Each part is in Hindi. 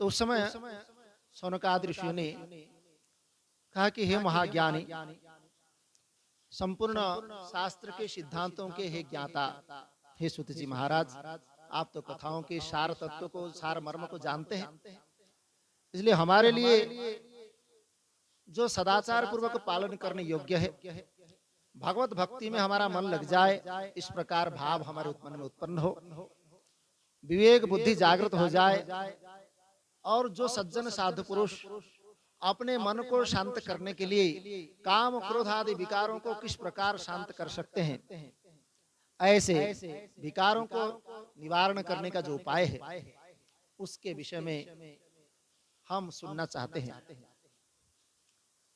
तो उस समय शौनकादि ऋषियों ने कहा कि हे महाज्ञानी, संपूर्ण शास्त्र के सिद्धांतों के हे ज्ञाता, हे सूत जी महाराज, आप तो कथाओं के सार तत्व को, सार मर्म को जानते हैं। इसलिए हमारे लिए जो सदाचार पूर्वक पालन करने योग्य है, भगवत भक्ति में हमारा मन लग जाए, इस प्रकार भाव हमारे मन में उत्पन्न हो, विवेक बुद्धि जागृत हो जाए, और जो सज्जन साधु पुरुष अपने मन को शांत करने के लिए काम क्रोध आदि विकारों को किस प्रकार शांत कर सकते हैं, ऐसे विकारों को निवारण करने का जो उपाय है, उसके विषय में हम सुनना चाहते हैं।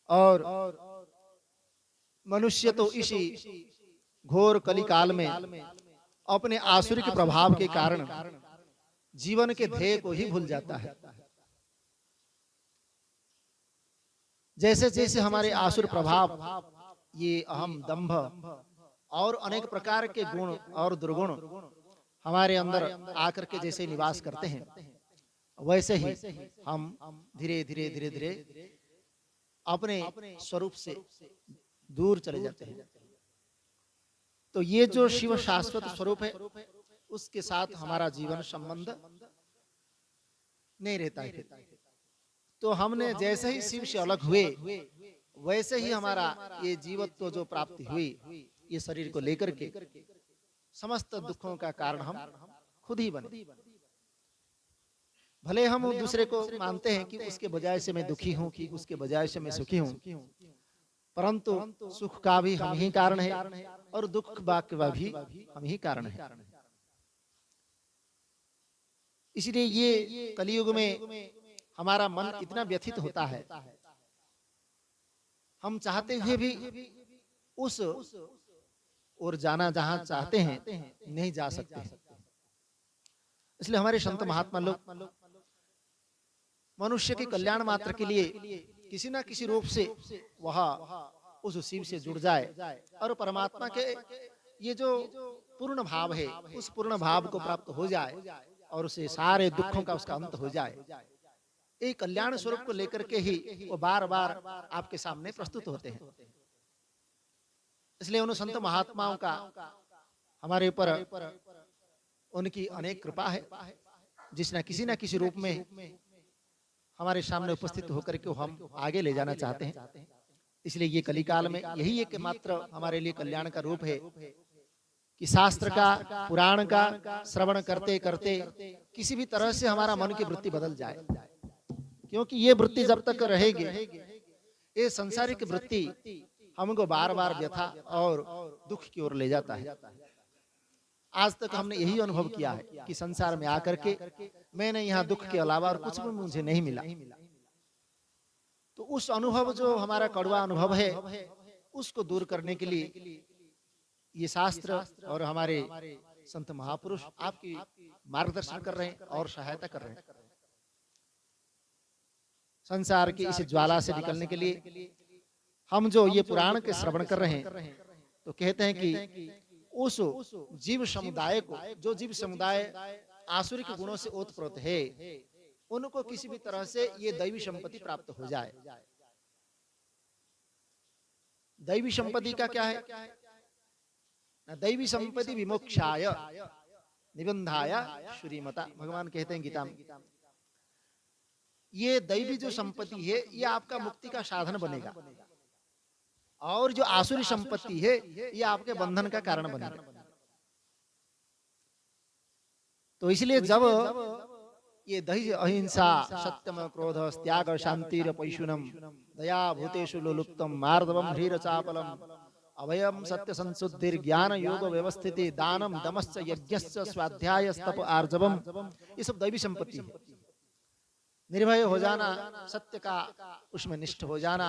और मनुष्य तो इसी घोर कली काल में अपने आसुरिक प्रभाव के कारण जीवन के ध्येय को ही भूल जाता है। जैसे जैसे हमारे आसुर प्रभाव, ये अहम, दंभ और अनेक प्रकार के गुण और दुर्गुण हमारे अंदर आकर के जैसे निवास करते हैं, वैसे ही हम धीरे धीरे धीरे धीरे अपने स्वरूप से दूर चले जाते हैं। तो ये जो शिव शाश्वत स्वरूप है, उसके साथ हमारा जीवन संबंध नहीं रहता है। तो हमने जैसे ही शिव से अलग हुए, वैसे ही हमारा ये जीवत्व जो प्राप्ति हुई, ये शरीर को लेकर के समस्त दुखों का कारण हम खुद ही बने। भले हम दूसरे को मानते हैं कि उसके बजाय से मैं दुखी हूं, कि उसके बजाय से मैं सुखी हूं, परंतु सुख का भी हम ही कारण है और दुख का भी हम ही कारण है। इसलिए ये कलियुग में हमारा मन इतना व्यथित होता है, हम चाहते हुए भी उस और जाना जहां चाहते हैं नहीं जा सकते। इसलिए हमारे संत महात्मा लोग मनुष्य के कल्याण मात्र के लिए किसी ना किसी रूप से वह उस शिव से जुड़ जाए और परमात्मा के ये जो पूर्ण भाव है, उस पूर्ण भाव को प्राप्त हो जाए और उसे सारे दुखों का उसका अंत हो जाए। एक कल्याण स्वरूप को लेकर के ही वो बार बार आपके सामने प्रस्तुत होते हैं। इसलिए उन संत महात्माओं का हमारे ऊपर उनकी अनेक कृपा है, जिस न किसी रूप में हमारे सामने उपस्थित होकर के हम आगे ले जाना चाहते हैं। इसलिए ये कलिकाल में यही एक मात्र हमारे लिए कल्याण का रूप है कि शास्त्र का, पुराण का श्रवण करते करते किसी भी तरह से हमारा मन की वृत्ति बदल जाए। क्योंकि ये वृत्ति जब तक रहेगी, ये संसारिक वृत्ति हमको बार बार व्यथा और दुख की ओर ले जाता है। आज तक हमने यही अनुभव किया है कि संसार में आकर के मैंने यहाँ दुख के अलावा और कुछ भी मुझे नहीं मिला। तो उस अनुभव, जो हमारा कड़वा अनुभव है, उसको दूर करने के लिए ये शास्त्र और हमारे संत महापुरुष आपकी मार्गदर्शन कर रहे हैं और सहायता कर रहे हैं। संसार की इस ज्वाला से निकलने के लिए हम जो ये पुराण के श्रवण कर रहे हैं, तो कहते हैं कि उस जीव समुदाय को, जो जीव समुदाय आसुरिक गुणों से ओतप्रोत है, उनको किसी भी तरह से ये दैवी संपत्ति प्राप्त हो जाए। दैवी संपत्ति का क्या है? दैवी संपत्ति विमोक्षाय निबंधाय श्रीमता, भगवान कहते हैं गीता में। ये दैवी जो संपत्ति है, ये आपका मुक्ति का साधन बनेगा, और जो आसुरी संपत्ति है, ये आपके बंधन का कारण बनेगा। तो इसलिए जब ये धैर्य, अहिंसा, सत्यम, क्रोध, त्याग, शांति, पैशुनम, दया, भूतेषु लोलुप्तम, मार्दवम, ह्रीर चापलम, अभयम, सत्य, संशुद्धिर, ज्ञान, योग, व्यवस्थिति, दानम, दमश्च, यज्ञश्च, स्वाध्याय, तप, आर्जवम, ये सब दैवी संपत्ति है। निर्भय हो जाना, सत्य का उसमें निष्ठ हो जाना,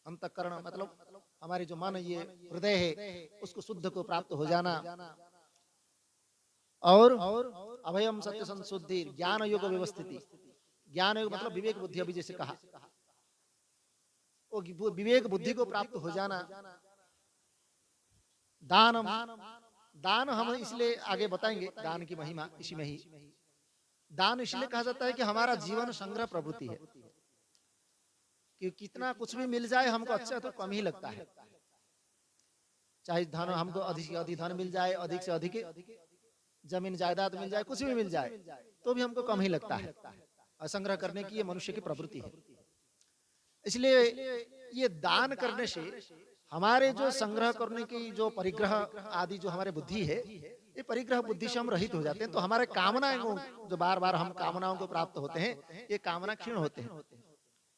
अंतःकरण मतलब हमारी जो मन, ये हृदय है, उसको शुद्ध को प्राप्त हो जाना, और अभयम, सत्य, संशुद्धि, ज्ञान, योग, व्यवस्थिति। ज्ञान योग मतलब विवेक बुद्धि, अभी जैसे कहा, वो विवेक बुद्धि को प्राप्त हो जाना। दानम, दान हम इसलिए आगे बताएंगे, दान की महिमा इसी में ही। दान इसलिए कहा जाता है कि हमारा जीवन संग्रह प्रवृत्ति है, कि कितना कुछ भी मिल जाए हमको अच्छा तो कम ही लगता है। चाहे धन हमको अधिक से अधिक धन मिल जाए, अधिक से अधिक जमीन जायदाद मिल जाए, कुछ भी मिल जाए तो भी हमको कम ही लगता है। और संग्रह करने की ये मनुष्य की प्रवृत्ति है। इसलिए ये दान करने से हमारे जो संग्रह करने की जो परिग्रह आदि जो हमारे बुद्धि है, ये परिग्रह बुद्धि से हम रहित हो जाते हैं। तो हमारे कामनाएं जो बार बार हम कामनाओं को प्राप्त होते हैं, ये कामना क्षीण होते हैं।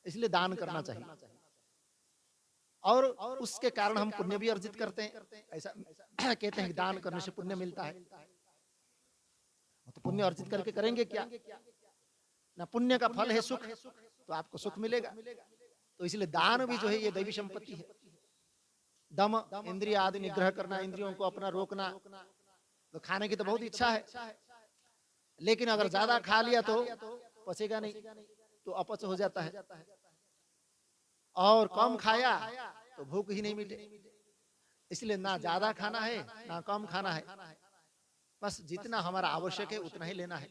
इसलिए दान करना चाहिए, और उसके कारण हम पुण्य भी अर्जित करते हैं। ऐसा कहते हैं कि दान करने से पुण्य मिलता है। तो पुण्य अर्जित करके करेंगे क्या? ना पुण्य का फल है सुख, तो आपको सुख मिलेगा। तो इसलिए दान भी जो है ये दैवी संपत्ति है। दम, इंद्रिय आदि निग्रह करना, इंद्रियों को अपना रोकना। तो खाने की तो बहुत इच्छा है, लेकिन अगर ज्यादा खा लिया तो पचेगा नहीं, तो अपच हो जाता है। और कम खाया तो भूख ही नहीं मिटे। इसलिए ना ज्यादा खाना है ना कम खाना है, बस जितना हमारा आवश्यक है उतना ही लेना है।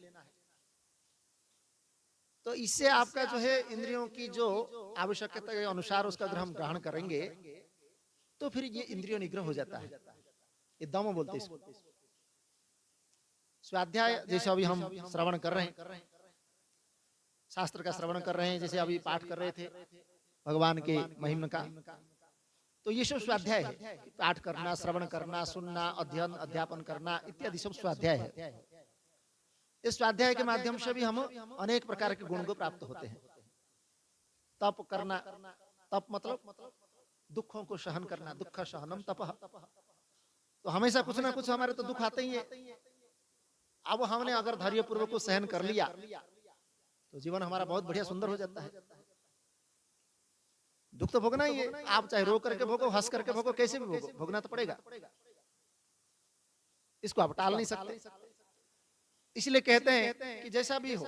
तो इससे आपका जो है इंद्रियों की जो आवश्यकता के अनुसार उसका अगर हम ग्रहण करेंगे तो फिर ये इंद्रिय निग्रह हो जाता है। ये दम बोलते हैं इसको। स्वाध्याय जैसे अभी हम श्रवण कर रहे हैं, शास्त्र का श्रवण कर रहे हैं, जैसे अभी पाठ कर रहे थे भगवान के महिमा का, तो ये सब स्वाध्याय है। पाठ करना, श्रवण करना, सुनना, अध्ययन अध्यापन करना इत्यादि सब स्वाध्याय है। इस स्वाध्याय के माध्यम से भी हम अनेक प्रकार के गुण को प्राप्त होते हैं। तप करना, तप मतलब दुखों को सहन करना, दुख सहनम तपः। तो हमेशा कुछ ना कुछ हमारे तो दुख आते ही है। अब हमने अगर धैर्य पूर्वक को सहन कर लिया तो जीवन हमारा बहुत बढ़िया सुंदर हो जाता है। दुख तो भोगना ही है, आप चाहे रो करके भोगो, हंस करके भोगो, कैसे भी भोगो, भोगना तो पड़ेगा। इसको आप टाल नहीं सकते। इसलिए कहते हैं कि जैसा भी हो,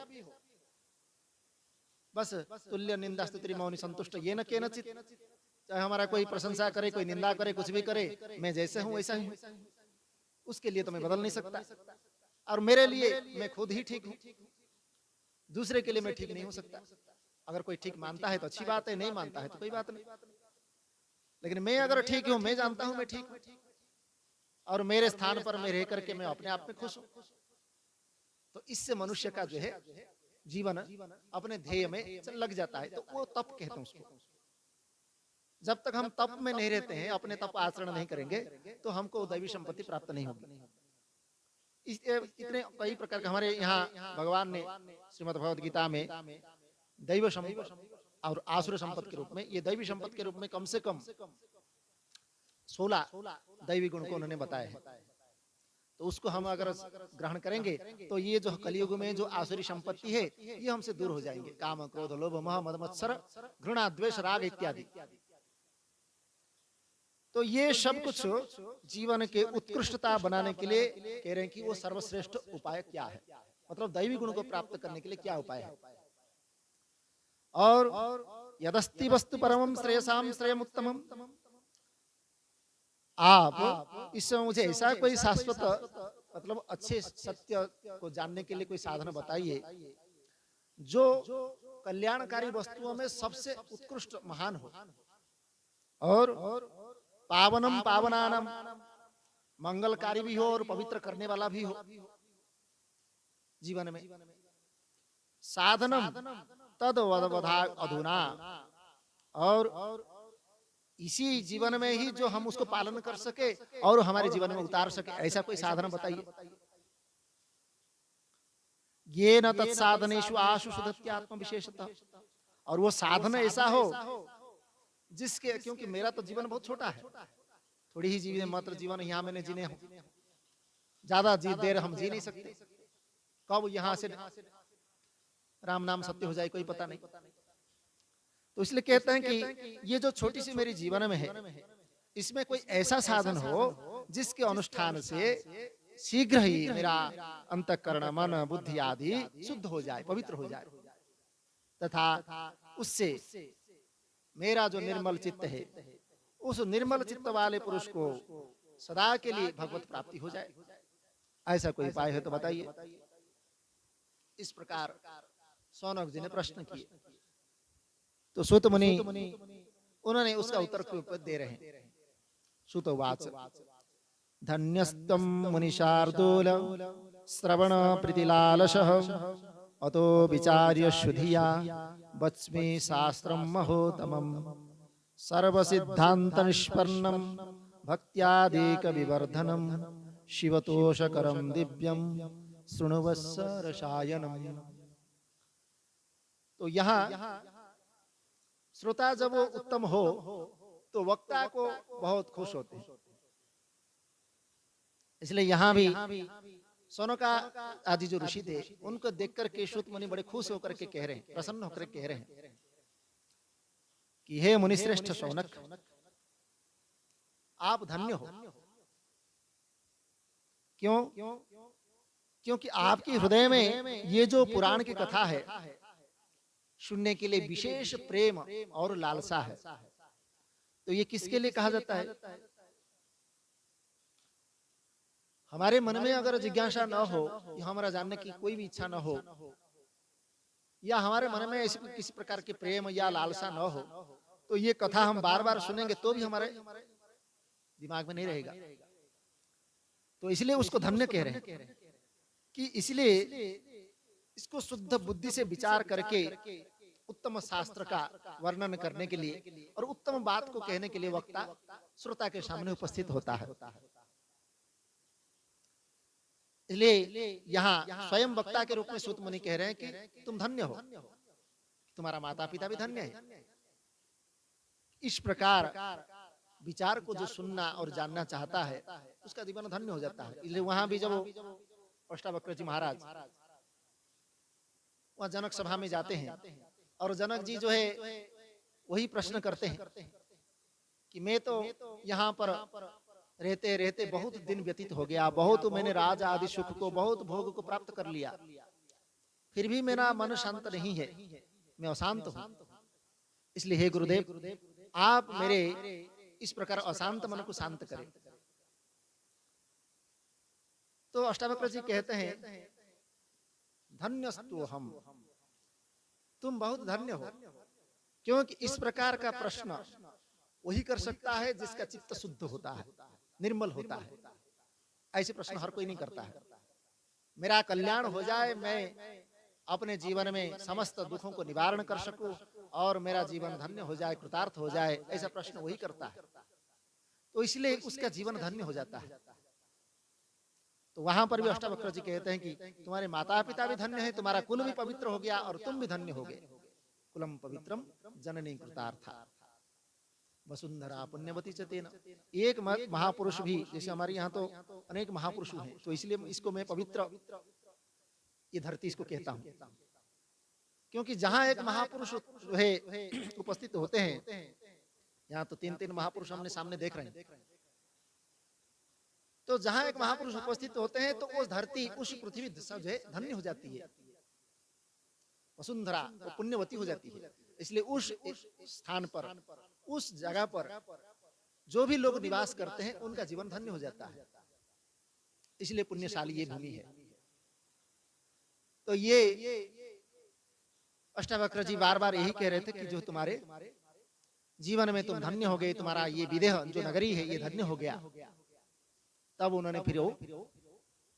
बस तुल्य निंदा स्तुति मौनि संतुष्ट ये न केनचित्। चाहे हमारा कोई प्रशंसा करे, कोई निंदा करे, कुछ भी करे, मैं जैसे हूं वैसा ही हूं। उसके लिए तो मैं बदल नहीं सकता, और मेरे लिए मैं खुद ही ठीक हूं, दूसरे के लिए मैं ठीक नहीं हो सकता। अगर कोई ठीक मानता है तो अच्छी बात है, नहीं मानता है तो कोई बात नहीं। लेकिन मैं अगर ठीक हूं, मैं जानता हूं मैं ठीक हूं, और मेरे स्थान पर मैं रह करके मैं अपने आप में खुश हूं, तो इससे मनुष्य का जो है जीवन अपने ध्येय में लग जाता है। तो वो तप कहते हैं उसको। जब तक हम तप में नहीं रहते हैं, अपने तप आचरण नहीं करेंगे, तो हमको दैवी संपत्ति प्राप्त नहीं होगी। इतने कई प्रकार के हमारे यहाँ भगवान ने श्रीमद् भगवद गीता में दैव संपत्ति और आसुर संपत्ति के रूप में, ये दैवी संपत्ति के रूप में कम से कम 16 दैवी गुण को उन्होंने बताया है। तो उसको हम अगर ग्रहण करेंगे तो ये जो कलयुग में जो आसुरी संपत्ति है ये हमसे दूर हो जाएंगे। काम, क्रोध, लोभ, मोह, मद, मत्सर, घृणा, द्वेष, राग इत्यादि। तो ये सब कुछ जीवन के उत्कृष्टता बनाने के लिए कह रहे हैं कि वो सर्वश्रेष्ठ उपाय क्या है, मतलब दैवी गुण को प्राप्त करने के लिए क्या उपाय है। और यदस्ति वस्तु परमं श्रेयसाम श्रेयमुत्तमम्, आप इससे मुझे ऐसा कोई शाश्वत मतलब अच्छे सत्य को जानने के लिए कोई साधन बताइए जो कल्याणकारी वस्तुओं में सबसे उत्कृष्ट महान हो, और पावनम पावनानम मंगलकारी भी हो और पवित्र करने वाला भी हो जीवन में। साधनम तद वधा अधुना, और इसी जीवन में ही जो हम उसको पालन कर सके और हमारे जीवन में उतार सके, ऐसा कोई साधन बताइए। ये न तत्साधनेषु आशु सुदत्यात्म विशेषतः, और वो साधन ऐसा हो जिसके, क्योंकि मेरा तो जीवन बहुत छोटा है, थोड़ी ही जीवन मात्र जीवन यहाँ मैंने जीने हो, ज्यादा देर हम जी नहीं सकते। कब यहाँ से राम नाम सत्य हो जाए कोई पता नहीं। तो इसलिए कहते हैं कि ये जो छोटी सी मेरी जीवन में है, इसमें कोई ऐसा साधन हो जिसके अनुष्ठान से शीघ्र ही मेरा अंतःकरण, मन, बुद्धि आदि शुद्ध हो जाए, पवित्र हो जाए, तथा उससे मेरा जो निर्मल चित्त है, उस निर्मल चित्त वाले पुरुष को सदा के लिए भगवत प्राप्ति हो जाए। ऐसा कोई उपाय है तो बताइए। इस प्रकार शौनक जी ने प्रश्न किए। तो सूत मुनि उन्होंने उसका उत्तर दे रहे हैं। सुतोवाच धन्यस्त्वं मुनिशार्दूल श्रवण प्रीतिलालसः अतो विचार्य शुधिया वच्मि शास्त्रं महोत्तमं सर्वसिद्धान्तनिष्पन्नं भक्त्यादेक विवर्धनं शिवतोषकरं दिव्यं शृणुवस्स रसायनम। तो यहाँ श्रोता जब वो उत्तम हो तो वक्ता को बहुत खुश होते हैं। इसलिए यहाँ भी सोनका आदि जो ऋषि थे उनको देखकर के सूत मुनि बड़े खुश होकर के कह रहे हैं, प्रसन्न होकर कह रहे हैं कि हे मुनिश्रेष्ठ शौनक, आप धन्य हो। क्यों? क्योंकि आपके हृदय में ये जो पुराण की कथा है सुनने के लिए विशेष प्रेम और लालसा है। तो ये किसके लिए कहा जाता है? हमारे मन में अगर जिज्ञासा न हो, हमारा जानने की कोई भी इच्छा न हो, या हमारे मन में ऐसे किसी प्रकार के प्रेम या लालसा न हो, तो ये कथा हम बार बार सुनेंगे तो भी हमारे दिमाग में नहीं रहेगा। तो इसलिए उसको धन्य कह रहे हैं कि इसलिए इसको शुद्ध बुद्धि से विचार करके उत्तम शास्त्र का वर्णन करने के लिए और उत्तम बात को कहने के लिए वक्ता श्रोता के सामने उपस्थित होता है। इसलिए यहाँ स्वयं वक्ता के रूप में सूत मुनि कह रहे हैं कि तुम धन्य हो, तुम्हारा माता पिता भी धन्य है। इस प्रकार विचार को जो सुनना और जानना चाहता है उसका जीवन धन्य हो जाता है। इसलिए वहां भी जब अष्टावक्र जी महाराज वहां जनक सभा में जाते हैं और जनक जी जो है वही प्रश्न करते हैं कि मैं तो यहाँ पर रहते रहते बहुत दिन व्यतीत हो गया, बहुत मैंने राज आदि सुख को, बहुत भोग को प्राप्त कर लिया, फिर भी मेरा मन शांत नहीं है, मैं अशांत हूँ। इसलिए हे गुरुदेव, आप मेरे इस प्रकार अशांत मन को शांत करें। तो अष्टावक्र जी कहते हैं धन्यस्तु हम, तुम बहुत धन्य हो, क्योंकि इस प्रकार का प्रश्न वही कर सकता है जिसका चित्त शुद्ध होता है, निर्मल होता है। ऐसे प्रश्न हर कोई नहीं करता है। मेरा कल्याण हो जाए, मैं अपने जीवन में समस्त दुखों को निवारण कर सकूं और मेरा जीवन धन्य हो जाए, कृतार्थ हो जाए, ऐसा प्रश्न वही करता है। तो इसलिए उसका जीवन धन्य हो जाता है। तो वहां पर भी अष्टावक्र जी कहते हैं कि तुम्हारे माता पिता भी धन्य है, तुम्हारा कुल भी पवित्र हो गया और तुम भी धन्य हो गए। कुलम पवित्रम जननी कृतार्था वसुंधरा पुण्यवती च तेन। एक महापुरुष भी, जैसे हमारे यहाँ तो अनेक महापुरुष हैं, तो इसलिए इसको मैं पवित्र ये धरती इसको कहता हूँ, क्योंकि जहाँ एक महापुरुष जो है उपस्थित होते हैं, यहाँ तो 3-3 महापुरुष हमने सामने देख रहे हैं, तो जहाँ एक महापुरुष उपस्थित होते हैं तो उस धरती, उस पृथ्वी जो है धन्य हो जाती है, वसुंधरा वो पुण्यवती हो जाती है। इसलिए उस स्थान पर, उस जगह पर जो भी लोग निवास करते हैं उनका जीवन धन्य हो जाता है। इसलिए पुण्यशाली ये भूमि है। तो ये अष्टावक्र जी बार बार यही कह रहे थे कि जो तुम्हारे जीवन में तुम धन्य हो गए, तुम्हारा ये विदेह जो नगरी है ये धन्य हो गया। तब उन्होंने फिर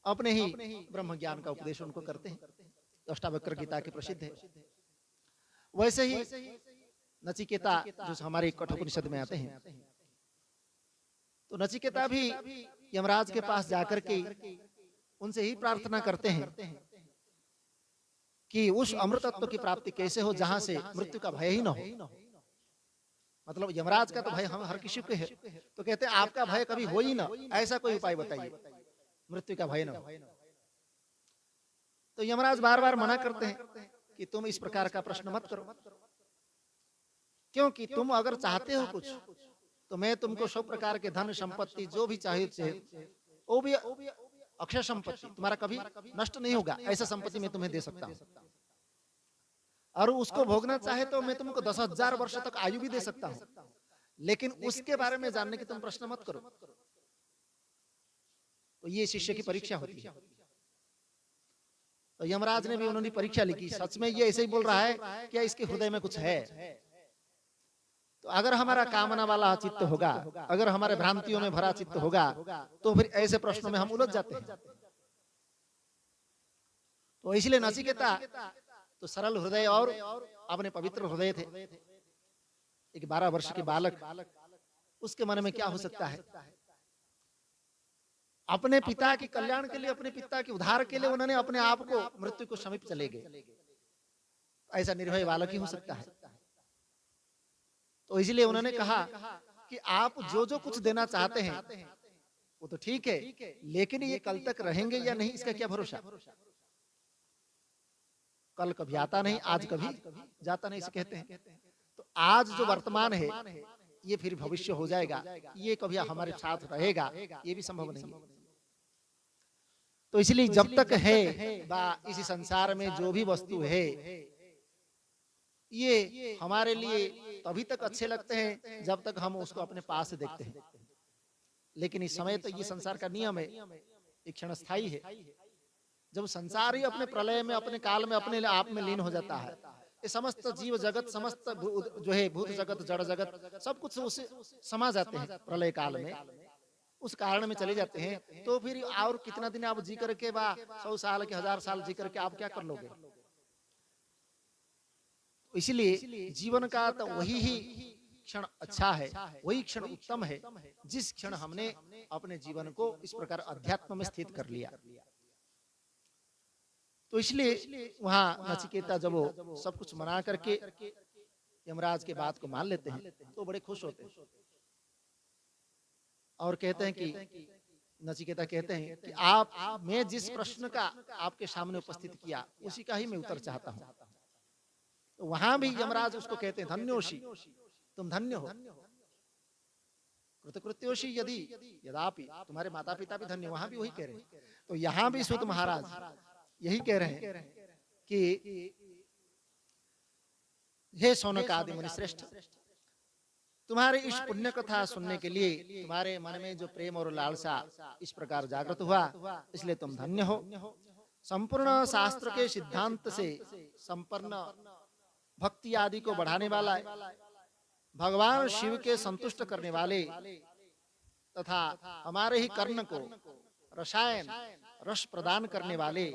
अपने ही ब्रह्म ज्ञान का उपदेश उनको करते हैं। अष्टावक्र गीता के प्रसिद्ध है। वैसे ही नचिकेता जो हमारे कठोपनिषद में आते हैं, तो नचिकेता भी यमराज के पास जाकर के उनसे ही प्रार्थना करते हैं कि उस अमृत तत्व की प्राप्ति कैसे हो जहां से मृत्यु का भय ही न हो। मतलब यमराज का तो भय हम हर किसी को है, तो कहते हैं आपका भय कभी हो ही ना, ऐसा कोई उपाय बताइए मृत्यु का भय न हो। तो यमराज बार बार मना करते हैं कि तुम इस प्रकार का प्रश्न मत करो, क्योंकि तुम अगर चाहते हो कुछ तो मैं तुमको सब प्रकार के धन संपत्ति जो भी चाहिए वो भी अक्षय संपत्ति, तुम्हारा कभी नष्ट नहीं होगा, ऐसा संपत्ति मैं तुम्हें दे सकता हूँ। और उसको भोगना चाहे तो मैं तुमको 10,000 वर्ष तक आयु भी दे सकता हूँ, लेकिन उसके बारे में जानने की तुम प्रश्न मत करो। तो ये शिष्य की परीक्षा होती है। तो यमराज ने भी उन्होंने परीक्षा लिखी, सच में ये ऐसे ही बोल रहा है क्या, इसके हृदय में कुछ है? तो अगर हमारा कामना वाला चित्त होगा, अगर हमारे भ्रांतियों में भरा चित्त होगा, तो फिर ऐसे प्रश्नों में हम उलझ जाते हैं। तो इसलिए नचिकेता तो सरल हृदय और अपने पवित्र हृदय थे। एक 12 वर्ष के बालक, उसके मन में क्या हो सकता है? अपने पिता के कल्याण के लिए, अपने पिता के उद्धार के लिए उन्होंने अपने आप को मृत्यु को समीप चले गए। ऐसा निर्भय बालक ही हो सकता है। तो इसलिए उन्होंने कहा कि आप जो जो कुछ देना चाहते हैं वो तो ठीक है, लेकिन ये कल तक रहेंगे या नहीं इसका क्या भरोसा? कल कभी आता नहीं, आज कभी जाता नहीं, इसे कहते हैं। तो आज जो वर्तमान है ये फिर भविष्य हो जाएगा, ये कभी हमारे साथ रहेगा ये भी संभव नहीं है। तो इसलिए जब तक है इस संसार में जो भी वस्तु है ये हमारे लिए तभी तक अच्छे लगते हैं जब तक हम उसको अपने पास से देखते हैं। लेकिन इस समय तो ये संसार का नियम है, एक क्षणस्थायी है। जब संसार ही अपने प्रलय में, अपने काल में, अपने आप में लीन हो जाता है, ये समस्त जीव जगत, समस्त जो है भूत जगत, जड़ जगत, सब कुछ उसे समा जाते हैं प्रलय काल में, उस कारण में चले जाते हैं। तो फिर और कितना दिन आप जी करके 100 साल के 1000 साल जी करके आप क्या कर लोगे? इसलिए जीवन का तो वही ही क्षण अच्छा है, वही क्षण उत्तम है जिस क्षण हमने अपने जीवन को इस प्रकार अध्यात्म में स्थित कर लिया। तो इसलिए वहां नचिकेता जब वो सब कुछ मना करके यमराज के बात को मान लेते हैं तो बड़े खुश होते हैं और कहते हैं कि नचिकेता कहते हैं कि आप, मैं जिस प्रश्न का आपके सामने उपस्थित किया उसी का ही मैं उत्तर चाहता हूं। तो वहां भी यमराज उसको कहते हैं धन्योषि, तुम धन्य हो, कृतकृत्योषि यदि यदापि, तुम्हारे माता पिता भी धन्य, वहां भी वही कह रहे हैं। तो यहाँ भी सूत महाराज यही कह रहे हैं कि हे शौनक आदि मुनि श्रेष्ठ, तुम्हारे इस पुण्य कथा सुनने के लिए तुम्हारे मन में जो प्रेम और लालसा इस प्रकार जागृत हुआ, इसलिए तुम धन्य हो। संपूर्ण शास्त्र के सिद्धांत से संपन्न भक्ति आदि को बढ़ाने वाला, भगवान शिव के संतुष्ट करने वाले तथा हमारे ही कर्ण को रसायन रस प्रदान करने वाले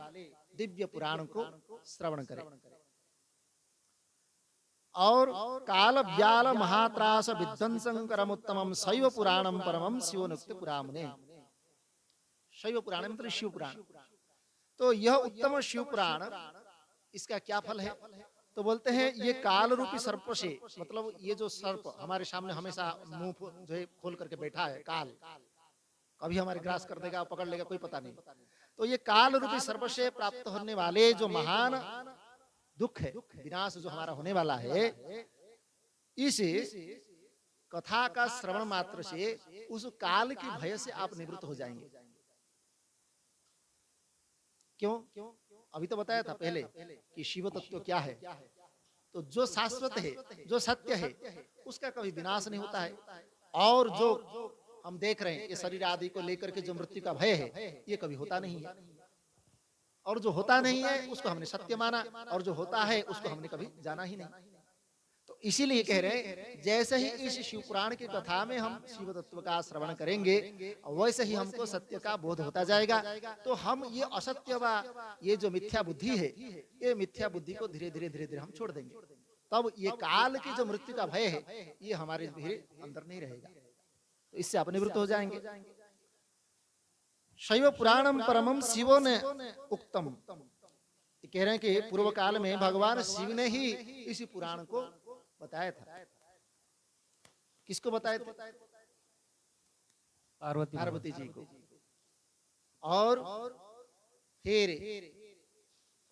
दिव्य पुराण को श्रवण करें और काल व्याल महात्रास विध्वंसं करमुत्तमं शैव पुराणं परमं शिवोनुक्त पुराणे। शैव पुराण मतलब शिव पुराण। तो यह उत्तम शिव पुराण, इसका क्या फल है? तो बोलते हैं ये काल रूपी सर्प से, मतलब ये जो सर्प हमारे सामने हमेशा मुंह जो है खोल करके बैठा है, काल कभी हमारे ग्रास कर देगा, पकड़ लेगा, कोई पता नहीं। तो ये काल रूपी सर्प से प्राप्त होने वाले जो महान दुख है, विनाश जो हमारा होने वाला है, इस कथा का श्रवण मात्र से उस काल की भय से आप निवृत्त हो जाएंगे। क्यों? अभी तो बताया था पहले कि शिव तत्व क्या है। तो जो शाश्वत है, जो सत्य है, उसका कभी विनाश नहीं होता है। और जो हम देख रहे हैं ये शरीर आदि को लेकर के जो मृत्यु का भय है, ये कभी होता नहीं है। और जो होता नहीं है उसको हमने सत्य माना, और जो होता है उसको हमने कभी जाना ही नहीं। तो इसीलिए कह रहे हैं जैसे ही इस शिव पुराण की कथा में हम शिव तत्व का श्रवण करेंगे, वैसे ही हमको सत्य का बोध होता जाएगा। तो हम ये असत्य व ये जो मिथ्या बुद्धि है, ये मिथ्या बुद्धि को धीरे धीरे धीरे धीरे हम छोड़ देंगे। तब ये काल की जो मृत्यु का भय है ये हमारे धीरे अंदर नहीं रहेगा, तो इससे आप निवृत्त हो जाएंगे। शैव पुराणम परमम शिवो ने उक्तम, कह रहे हैं कि पूर्व काल में भगवान शिव ने ही इसी पुराण को बताया था। किसको बताया था? पार्वती जी को। और फिर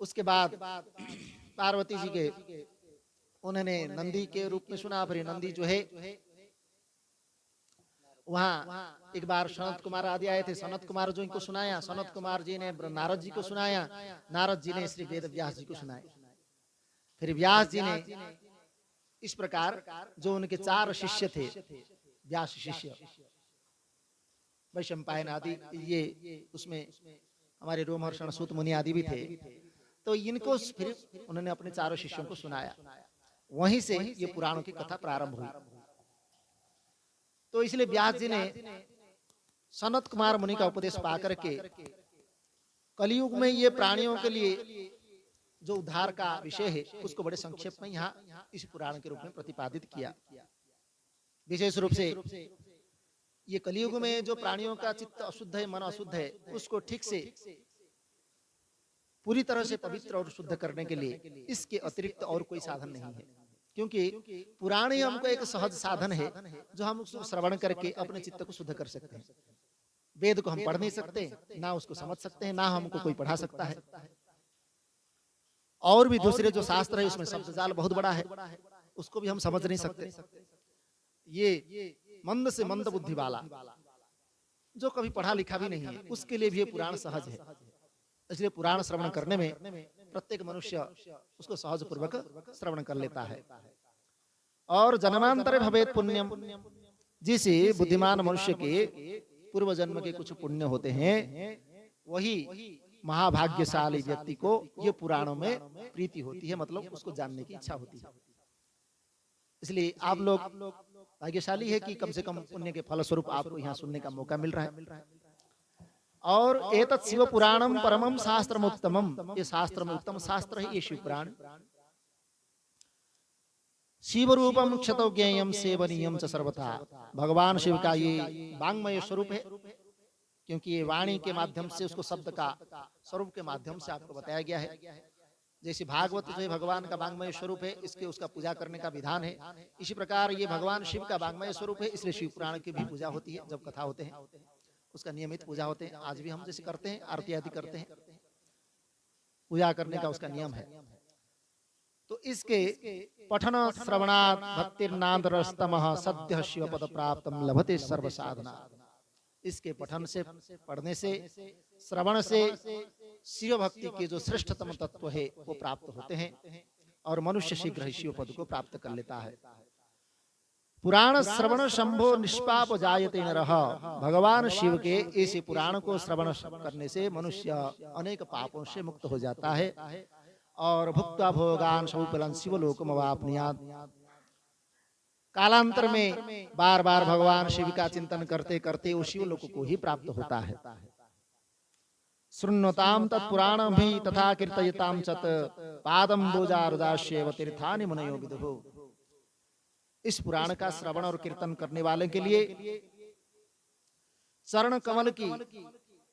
उसके बाद पार्वती जी के उन्होंने नंदी के रूप में सुना। फिर नंदी जो है वहां एक बार सनत कुमार आदि आए थे, सनत कुमार जो इनको सुनाया, सनत कुमार जी ने नारद जी को सुनाया, नारद जी ने श्री वेद व्यास जी को सुनाया। फिर व्यास जी ने इस प्रकार जो उनके 4 शिष्य थे, व्यास शिष्य, वैशंपायन आदि, ये उसमें हमारे रोमहर्षण सूत मुनि आदि भी थे। तो इनको फिर उन्होंने अपने चारों शिष्यों को सुनाया। वहीं से ये पुराणों की कथा प्रारंभ हुई। तो इसलिए व्यास जी ने सनत कुमार मुनि का उपदेश पाकर के कलयुग में ये प्राणियों के लिए जो उद्धार का विषय है उसको बड़े संक्षेप में यहाँ इस पुराण के रूप में प्रतिपादित किया। विशेष रूप से ये कलयुग में जो प्राणियों का चित्त अशुद्ध है, मन अशुद्ध है, उसको ठीक से पूरी तरह से पवित्र और शुद्ध करने के लिए इसके अतिरिक्त और कोई साधन नहीं है। क्योंकि पुराण ही हमको एक सहज साधन है जो हम उसको श्रवण करके अपने चित्त को शुद्ध कर सकते हैं। वेद को हम पढ़ नहीं सकते, ना उसको समझ सकते हैं, ना हमको कोई पढ़ा सकता है। और भी दूसरे जो शास्त्र है उसमें शब्द जाल बहुत बड़ा है, उसको भी हम समझ नहीं सकते। ये मंद से मंद बुद्धि वाला जो कभी पढ़ा लिखा भी नहीं है उसके लिए भी ये पुराण सहज है। इसलिए पुराण श्रवण करने में प्रत्येक मनुष्य उसको सहज पूर्वक श्रवण कर लेता है। और जन्मांतरे भवेत पुण्यम, जिस बुद्धिमान मनुष्य के पूर्व जन्म के कुछ पुण्य होते हैं वही महाभाग्यशाली व्यक्ति को ये पुराणों में प्रीति होती है, मतलब उसको जानने की इच्छा होती है। इसलिए आप लोग भाग्यशाली है कि कम से कम पुण्य के फल स्वरूप आपको यहाँ सुनने का मौका मिल रहा है। और एतत् शिव पुराणम परमम शास्त्रम उत्तमम, ये शास्त्र में उत्तम शास्त्र है ये शिव पुराण। शिव रूपम क्षतो ज्ञेयम सेवनीयम च सर्वथा, भगवान शिव का ये वांग्मय स्वरूप है, क्योंकि ये वाणी के माध्यम से उसको शब्द का स्वरूप के माध्यम से आपको बताया गया है। जैसे भागवत जो है भगवान का वांग्मय स्वरूप है, इसके उसका पूजा करने का विधान है। इसी प्रकार ये भगवान शिव का वांग्मय स्वरूप है, इसलिए शिव पुराण की भी पूजा होती है। जब कथा होते हैं उसका नियमित पूजा होते हैं। आज भी हम जैसे करते हैं, आरती आदि करते हैं, पूजा करने का उसका नियम है। तो इसके पठन श्रवणात् भक्तिर्नादरस्तमः सद्यः शिवपद प्राप्तम लभते सर्व साधना। इसके पठन से, पढ़ने से, श्रवण से शिव भक्ति के जो श्रेष्ठतम तत्व है वो प्राप्त होते हैं और मनुष्य शीघ्र ही शिव पद को प्राप्त कर लेता है। पुराण श्रवण शंभो निष्पाप जायते नरः, भगवान शिव के इस पुराण को श्रवण करने से मनुष्य अनेक पापों से मुक्त हो जाता है और भुक्त्वा भोगान समुपलन शिवलोकमवाप्नुयात्, कालांतर में बार बार भगवान शिव का चिंतन करते करते वो शिवलोक को ही प्राप्त होता है। शृण्वताम तत्पुराणं भी तथा कीर्तयताम चत पादम बोजारुदास्येव तीर्थानि मुनयो विदुः। इस पुराण का श्रवण और कीर्तन करने वाले के लिए चरण कमल की,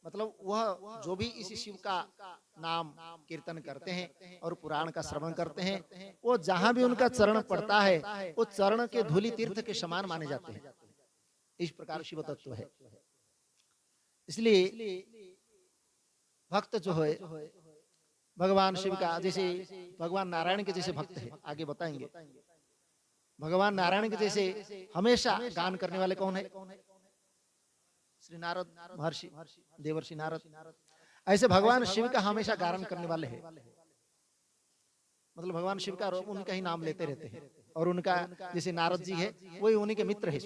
मतलब वह जो भी इस शिव का नाम कीर्तन करते हैं और पुराण का श्रवण करते हैं, वो जहां भी उनका चरण पड़ता है वो चरण के धूलि तीर्थ के समान माने जाते हैं। इस प्रकार शिव तत्व है। इसलिए भक्त जो है भगवान शिव का, जैसे भगवान नारायण के जैसे भक्त है, आगे बताएंगे। भगवान नारायण के जैसे हमेशा गान करने वाले कौन है? श्री नारद महर्षि, देवर्षि नारद। ऐसे भगवान शिव का हमेशा गान करने वाले हैं, मतलब भगवान शिव का उनका ही नाम लेते रहते हैं। और उनका जैसे नारद जी है वही उन्हीं के मित्र है,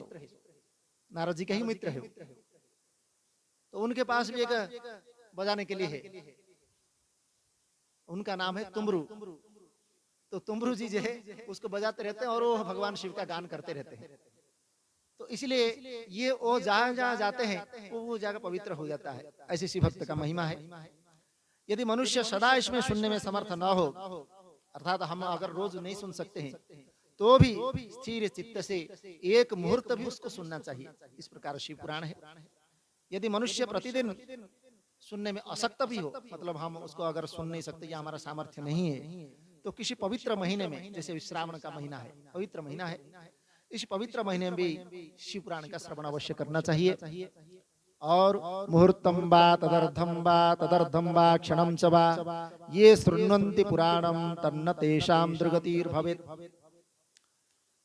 नारद जी के ही मित्र है। तो उनके पास भी एक बजाने के लिए है, उनका नाम है तुमरू। तो तुमरू जी जो है उसको बजाते रहते हैं और वो भगवान शिव का गान करते रहते हैं। तो इसलिए ये वो जहां जहां जाते हैं वो जगह पवित्र हो जाता है। ऐसे शिव भक्त का महिमा है। यदि मनुष्य सदा इसमें सुनने में समर्थ न हो, अर्थात हम अगर रोज नहीं सुन सकते हैं तो भी स्थिर चित्त से एक मुहूर्त भी उसको सुनना चाहिए। इस प्रकार शिव पुराण है। यदि मनुष्य प्रतिदिन सुनने में असक्त भी हो, मतलब हम उसको अगर सुन नहीं सकते या हमारा सामर्थ्य नहीं है, तो किसी पवित्र महीने में, जैसे श्रावण का महीना है, पवित्र महीना है, इस पवित्र महीने में भी शिव पुराण का श्रवण अवश्य करना चाहिए। और मुहूर्तम वा तदर्धम वा तदर्धम वा क्षणम च वा ये शृण्वन्ति पुराणम तन्न तेषां दुर्गतिर्भवेत्।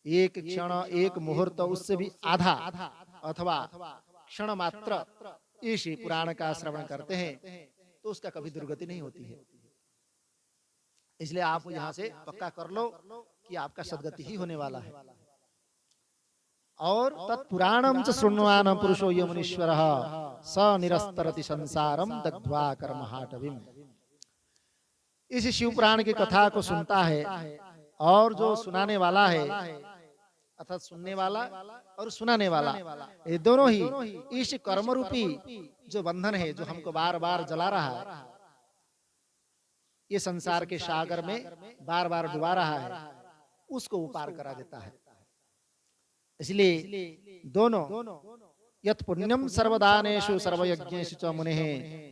एक क्षण, एक मुहूर्त, उससे भी आधा अथवा क्षण मात्र इस पुराण का श्रवण करते हैं तो उसका कभी दुर्गति नहीं होती है। इसलिए आप यहाँ से पक्का कर लो कि आपका सद्गति ही होने वाला है। और तत्पुराणम च शृण्वान पुरुषो यो मुनीश्वरः स निरस्तरति संसारम दग्ध्वा कर्महाटवीम। इस शिव पुराण की कथा को सुनता है और जो सुनाने वाला है अर्थात सुनने वाला और सुनाने वाला, ये दोनों ही इस कर्म रूपी जो बंधन है जो हमको बार बार जला रहा है, ये संसार के सागर में बार बार डुबा रहा है, उसको वो पार करा देता है। इसलिए दोनों यत् पुण्यम सर्वदानेषु सर्वयज्ञेषु च मुनेः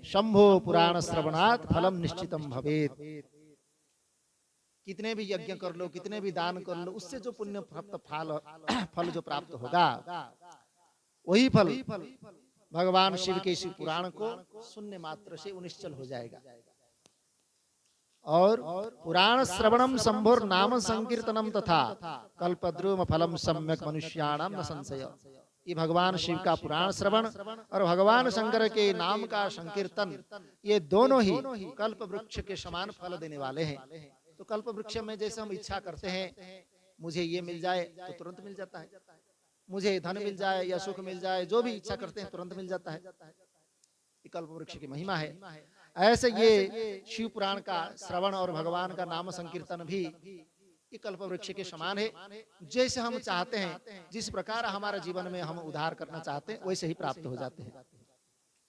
शंभो पुराण श्रवणात् फलम निश्चितम भवेत्। कितने भी यज्ञ कर लो, कितने भी दान कर लो, उससे जो पुण्य प्राप्त फल जो प्राप्त होगा, वही फल भगवान शिव के शिव पुराण को सुनने मात्र से निश्चल हो जाएगा। और पुराण श्रवणम शंभोर नाम संकीर्तनम तथा कल्पद्रुम फलम सम्यक मनुष्याणाम न संशय। ये भगवान शिव का पुराण श्रवण और भगवान शंकर के नाम का संकीर्तन, ये दोनों ही कल्प वृक्ष के समान फल देने वाले हैं। तो कल्प वृक्ष में जैसे हम इच्छा करते हैं मुझे ये मिल जाए तो तुरंत मिल जाता है, मुझे धन मिल जाए या सुख मिल जाए, जो भी इच्छा करते हैं तुरंत मिल जाता है। ये कल्प वृक्ष की महिमा है। ऐसे ये शिव पुराण का श्रवण और भगवान का नाम संकीर्तन भी ये कल्प वृक्ष के समान है। जैसे हम चाहते हैं, जिस प्रकार हमारे जीवन में हम उद्धार करना चाहते हैं, वैसे ही प्राप्त हो जाते हैं।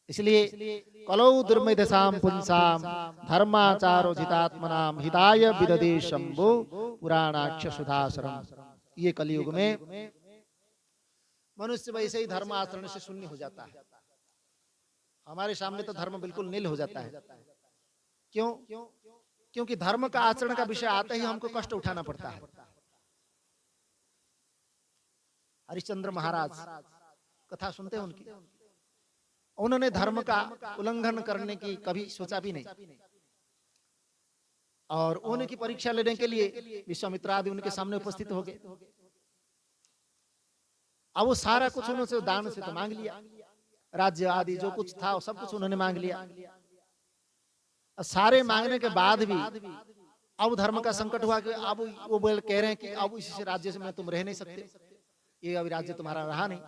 इसलिए कलौ दुर्मेधसाम पुंसाम धर्माचारो जितात्मनाम हिताय विदधे शंभो पुराणाक्ष सुधासरम। ये कलयुग में मनुष्य वैसे ही धर्म आचरण से शून्य हो जाता है। हमारे सामने तो धर्म बिल्कुल नील हो जाता है। क्यों? क्योंकि धर्म का आचरण का विषय आते ही हमको कष्ट उठाना पड़ता है। हरिश्चंद्र महाराज कथा सुनते हैं उनकी, उन्होंने धर्म का उल्लंघन करने की कभी सोचा भी नहीं। और उनकी परीक्षा लेने के लिए विश्वामित्र आदि उनके सामने उपस्थित हो गए। अब वो सारा कुछ उन्होंने दान से तो मांग लिया, राज्य आदि जो कुछ था सब कुछ उन्होंने मांग लिया। सारे मांगने के बाद भी अब धर्म का संकट हुआ कि अब वो कह रहे हैं कि अब इसी से राज्य से में तुम रह नहीं सकते, ये अभी राज्य तुम्हारा रहा नहीं,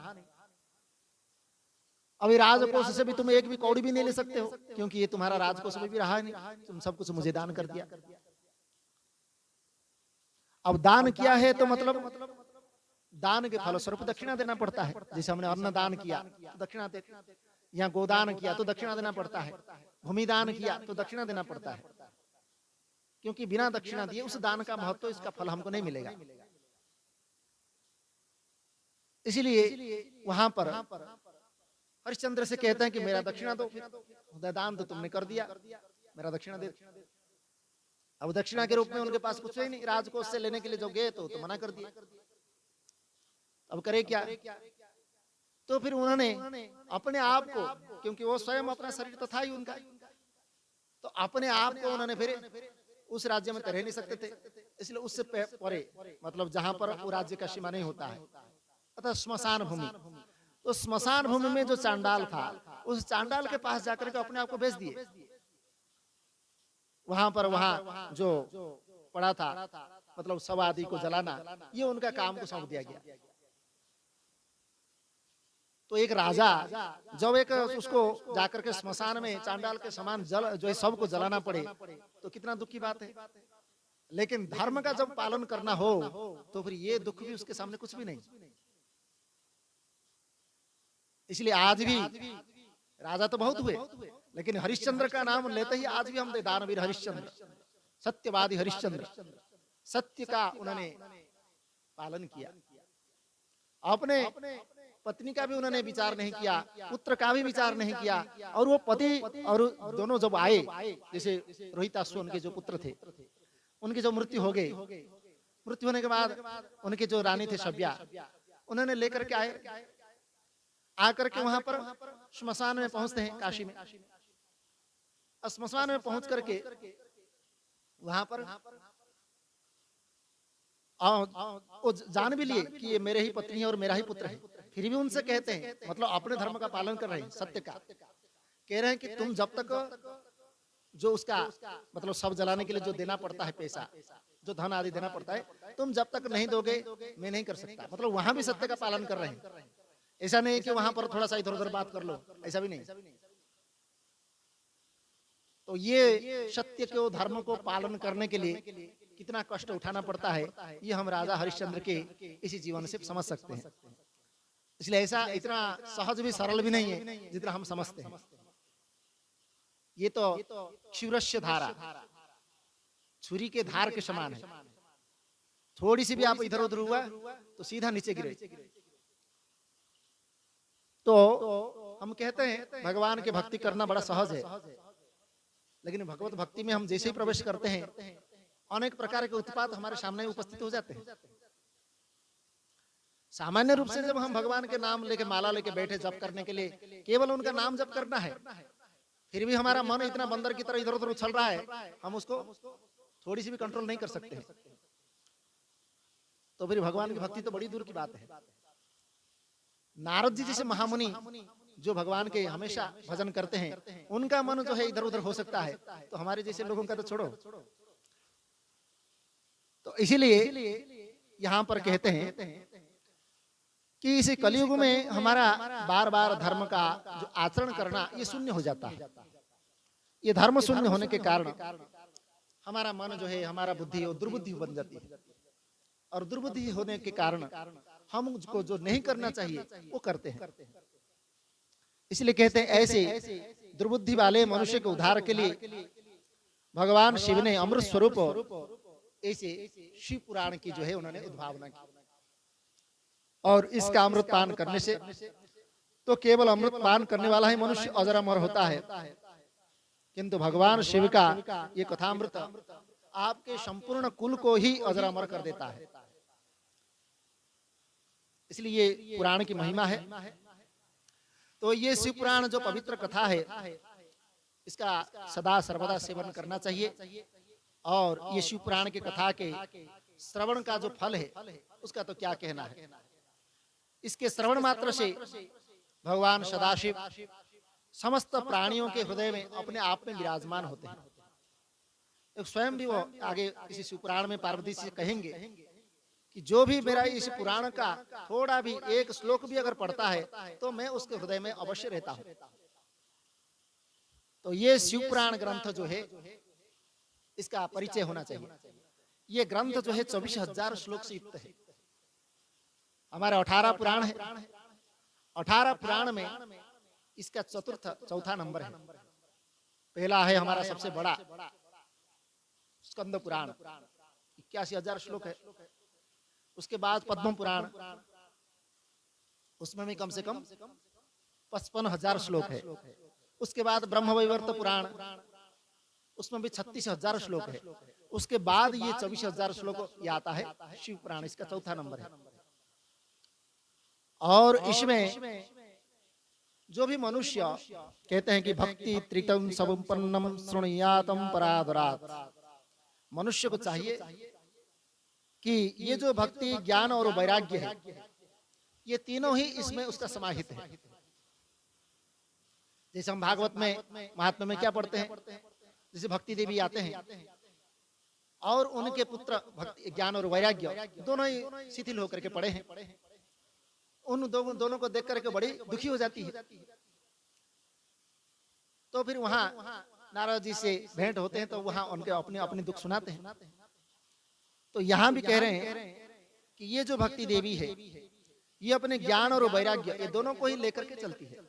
अभी राजकोष से भी तुम एक भी कौड़ी भी नहीं ले सकते हो, क्योंकि ये तुम्हारा राजकोष में भी रहा नहीं, तुम सब कुछ मुझे दान कर दिया। अब दान किया है तो मतलब दान के फलस्वरूप दक्षिणा देना पड़ता है। जैसे हमने अन्न दान किया तो दक्षिणा दे, यहाँ गोदान किया तो दक्षिणा देना पड़ता है, भूमि दान किया तो दक्षिणा देना पड़ता है, क्योंकि बिना दक्षिणा दिए उस दान का महत्व, इसका फल हमको नहीं मिलेगा। इसलिए वहां पर हरिश्चंद्र से कहते हैं कि मेरा दक्षिणा दो, दान तो तुमने कर दिया, मेरा दक्षिणा दे। अब दक्षिणा के रूप में उनके पास कुछ ही नहीं, राजकोष से लेने के लिए जो गए तो मना कर दिया। अब करे क्या? तो फिर उन्होंने अपने आप को, क्योंकि वो स्वयं अपना शरीर तो था ही उनका, तो अपने आप को उन्होंने फिर उस राज्य में रह नहीं सकते थे, इसलिए उससे परे मतलब जहां पर वो राज्य का सीमा नहीं होता है, अतः श्मशान भूमि, तो श्मशान भूमि में जो चांडाल था, उस चांडाल के पास जाकर के अपने आप को बेच दिए। वहां पर वहां जो पड़ा था मतलब शव आदि को जलाना, ये उनका काम को सौंप दिया गया। तो एक राजा जब एक उसको जाकर के श्मशान में चांडाल के समान जल जो है सबको जलाना पड़े तो कितना दुख की बात है। लेकिन धर्म का जब पालन करना हो तो फिर ये दुख भी उसके सामने कुछ भी नहीं। इसलिए आज भी राजा तो बहुत हुए, लेकिन हरिश्चंद्र का नाम लेते ही आज भी हम दानवीर हरिश्चंद्र, सत्यवादी हरिश्चंद्र, सत्य का उन्होंने पालन किया। अपने पत्नी का भी उन्होंने विचार नहीं किया, पुत्र का भी विचार नहीं किया। और वो पति और दोनों जब आए, जैसे रोहिताश्व उनके जो पुत्र थे, उनकी जो मृत्यु हो गई, मृत्यु होने के बाद उनके जो रानी थे सभ्या, उन्होंने लेकर के आए, आकर के वहां पर श्मशान में पहुंचते हैं काशी में। श्मशान में पहुंच करके वहां पर वो जान भी लिए कि ये मेरे ही पत्नी है और मेरा ही पुत्र है, फिर भी उनसे कहते हैं, मतलब अपने धर्म का पालन कर रहे हैं, सत्य का कह रहे हैं कि तुम जब तक जो उसका मतलब सब जलाने के लिए जो देना पड़ता है पैसा, जो धन आदि देना पड़ता है, तुम जब तक नहीं दोगे मैं नहीं कर सकता। मतलब वहां भी सत्य का पालन कर रहे हैं। ऐसा नहीं कि वहां पर थोड़ा सा इधर उधर बात कर लो, ऐसा भी नहीं। तो ये सत्य को, धर्म को पालन करने के लिए कितना कष्ट उठाना पड़ता है, ये हम राजा हरिश्चंद्र के इसी जीवन से समझ सकते हैं। इसलिए ऐसा इतना सहज भी सरल भी नहीं है जितना हम समझते हैं। ये तो क्षुरस्य धारा, छुरी के धार के समान है। थोड़ी सी भी आप इधर उधर हुआ तो सीधा नीचे गिरे। तो हम कहते हैं भगवान के भक्ति करना बड़ा सहज है, लेकिन भगवत भक्ति में हम जैसे ही प्रवेश करते हैं अनेक प्रकार के उत्पात हमारे सामने उपस्थित हो जाते हैं। सामान्य रूप से जब हम भगवान के नाम लेके, माला लेके बैठे जप करने के लिए, केवल उनका नाम जप करना है, फिर भी हमारा मन इतना बंदर की तरह इधर उधर उछल रहा है, हम उसको थोड़ी सी भी कंट्रोल नहीं कर सकते हैं। तो फिर भगवान की भक्ति तो बड़ी दूर की बात है। नारद जी जैसे महामुनि जो भगवान के हमेशा भजन करते हैं, उनका मन जो है इधर उधर हो सकता है, तो हमारे जैसे लोगों का तो छोड़ो। तो इसीलिए यहाँ पर कहते हैं कि इस कलयुग में हमारा बार बार धर्म का जो आचरण करना ये शून्य हो जाता है। ये धर्म शून्य होने के कारण हमारा मन जो है, हमारा बुद्धि वो दुर्बुद्धि बन जाती है, और दुर्बुद्धि होने के कारण हम उसको जो नहीं करना चाहिए वो करते हैं। इसलिए कहते हैं ऐसे दुर्बुद्धि वाले मनुष्य के उद्धार के लिए भगवान शिव ने अमृत स्वरूप ऐसे शिव पुराण की जो है उन्होंने उद्भावना की, और इसका अमृत पान करने से तो केवल अमृत पान करने वाला ही मनुष्य अजर अमर होता है, किंतु भगवान शिव का ये कथामृत आपके संपूर्ण कुल को ही अजर अमर कर देता है। इसलिए ये पुराण की महिमा है। तो ये शिव पुराण जो पवित्र कथा है, इसका सदा सर्वदा सेवन करना चाहिए। और ये शिव पुराण की कथा के श्रवण का जो फल है उसका तो क्या कहना है। इसके श्रवण मात्र से भगवान सदाशिव समस्त प्राणियों के हृदय में अपने आप में विराजमान होते हैं। एक स्वयं भी वो आगे किसी शिव पुराण में पार्वती से कहेंगे कि जो भी मेरा इस पुराण का थोड़ा भी एक श्लोक भी अगर पढ़ता है तो मैं उसके हृदय में अवश्य रहता हूं। तो ये शिव पुराण ग्रंथ जो है इसका परिचय होना चाहिए। ये ग्रंथ जो है 24,000 श्लोक से युक्त है। हमारे 18 पुराण है, 18 पुराण में इसका चौथा नंबर है। पहला है हमारा सबसे बड़ा स्कंद पुराण, 81,000 श्लोक है। उसके बाद पद्म पुराण, उसमें भी कम से कम 55,000 श्लोक है। उसके बाद ब्रह्मवैवर्त पुराण, उसमें भी 36,000 श्लोक है। उसके बाद ये 24,000 श्लोक ये आता है शिव पुराण, इसका चौथा नंबर है। और इसमें जो भी मनुष्य कहते हैं कि भक्ति त्रितम संपन्नम शृणुयातम परादरात, मनुष्य को चाहिए कि ये जो भक्ति, ज्ञान और वैराग्य है, ये तीनों ही इसमें उसका समाहित है। जैसे हम भागवत में महात्मा में क्या पढ़ते हैं, जैसे भक्ति देवी आते हैं और उनके पुत्र भक्ति, ज्ञान और वैराग्य दोनों ही शिथिल होकर के पड़े हैं। उन दोनों को देख करके बड़ी दुखी हो जाती है। तो फिर वहां नारद जी से भेंट होते हैं, तो वहां उनके अपने अपने दुख सुनाते हैं। तो यहाँ भी कह रहे हैं कि ये जो भक्ति देवी है, ये अपने ज्ञान और वैराग्य ये दोनों को ही लेकर के चलती है।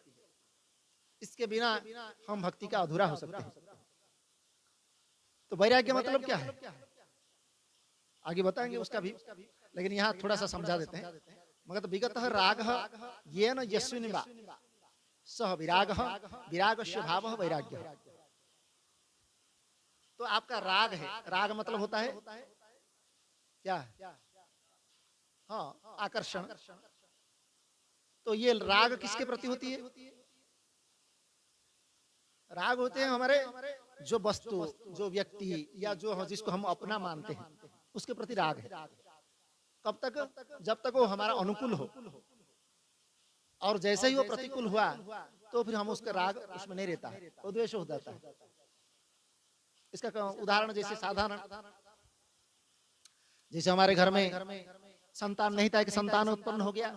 इसके बिना हम भक्ति का अधूरा हो सकते हैं। तो वैराग्य मतलब क्या है आगे बताएंगे उसका भी, लेकिन यहाँ थोड़ा सा समझा देते हैं। मगर विगत राग ये न यस्विनिवा सह विराग, विरागस्य भाव वैराग्य। तो आपका राग है, राग मतलब होता है क्या? हाँ, आकर्षण। तो ये राग किसके प्रति होती है? राग होते हैं हमारे जो वस्तु, जो व्यक्ति या जो जिसको हम अपना मानते हैं उसके प्रति राग है। कब तक? जब तक वो हमारा अनुकूल हो, और जैसे ही वो प्रतिकूल हुआ तो फिर हम उसका राग उसमें नहीं रहता है, वो द्वेष हो जाता है। इसका उदाहरण जैसे साधारण, जैसे हमारे घर में संतान नहीं था कि संतान उत्पन्न हो गया,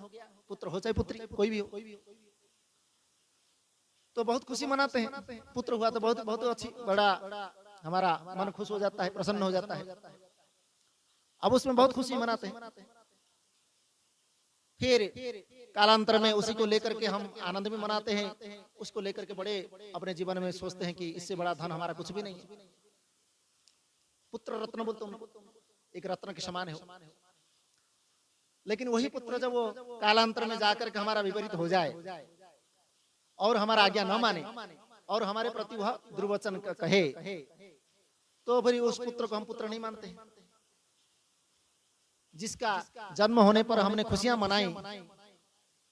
पुत्र हो चाहे पुत्री कोई भी हो, तो बहुत खुशी मनाते हैं। पुत्र हुआ तो बहुत बहुत अच्छी, बड़ा हमारा मन खुश हो जाता है, प्रसन्न हो जाता है। अब उसमें बहुत खुशी मनाते हैं। फिर कालांतर में उसी को लेकर के हम आनंद भी मनाते हैं, उसको लेकर के बड़े अपने जीवन में सोचते हैं कि इससे बड़ा धन हमारा कुछ भी नहीं है। पुत्र रत्न बोलते हैं, एक रत्न के समान है। लेकिन वही पुत्र जब वो कालांतर में जाकर के हमारा विपरीत हो जाए और हमारा आज्ञा न माने और हमारे प्रति वह दुर्वचन कहे, तो फिर उस पुत्र को हम पुत्र नहीं मानते। जिसका जन्म होने पर हमने खुशियां मनाई,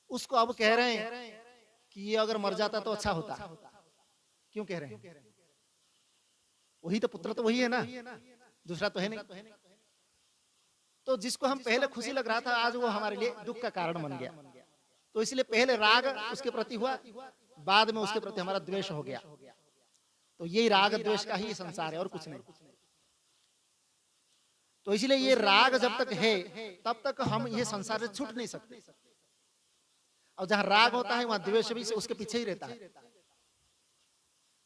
उसको अब कह रहे हैं कि ये अगर मर जाता तो अच्छा होता। क्यों कह रहे हैं? वही तो पुत्र तो वही है ना, दूसरा तो है नहीं। तो जिसको हम पहले खुशी लग रहा था, आज वो हमारे लिए दुख का कारण बन गया। तो इसलिए पहले राग उसके प्रति हुआ, बाद में उसके प्रति हमारा द्वेष हो गया। तो यही राग द्वेष का ही संसार है और कुछ नहीं। तो इसलिए ये राग जब तक है तब तक हम ये संसार से छूट नहीं सकते। और जहां राग होता है वहां द्वेष भी उसके पीछे ही रहता है।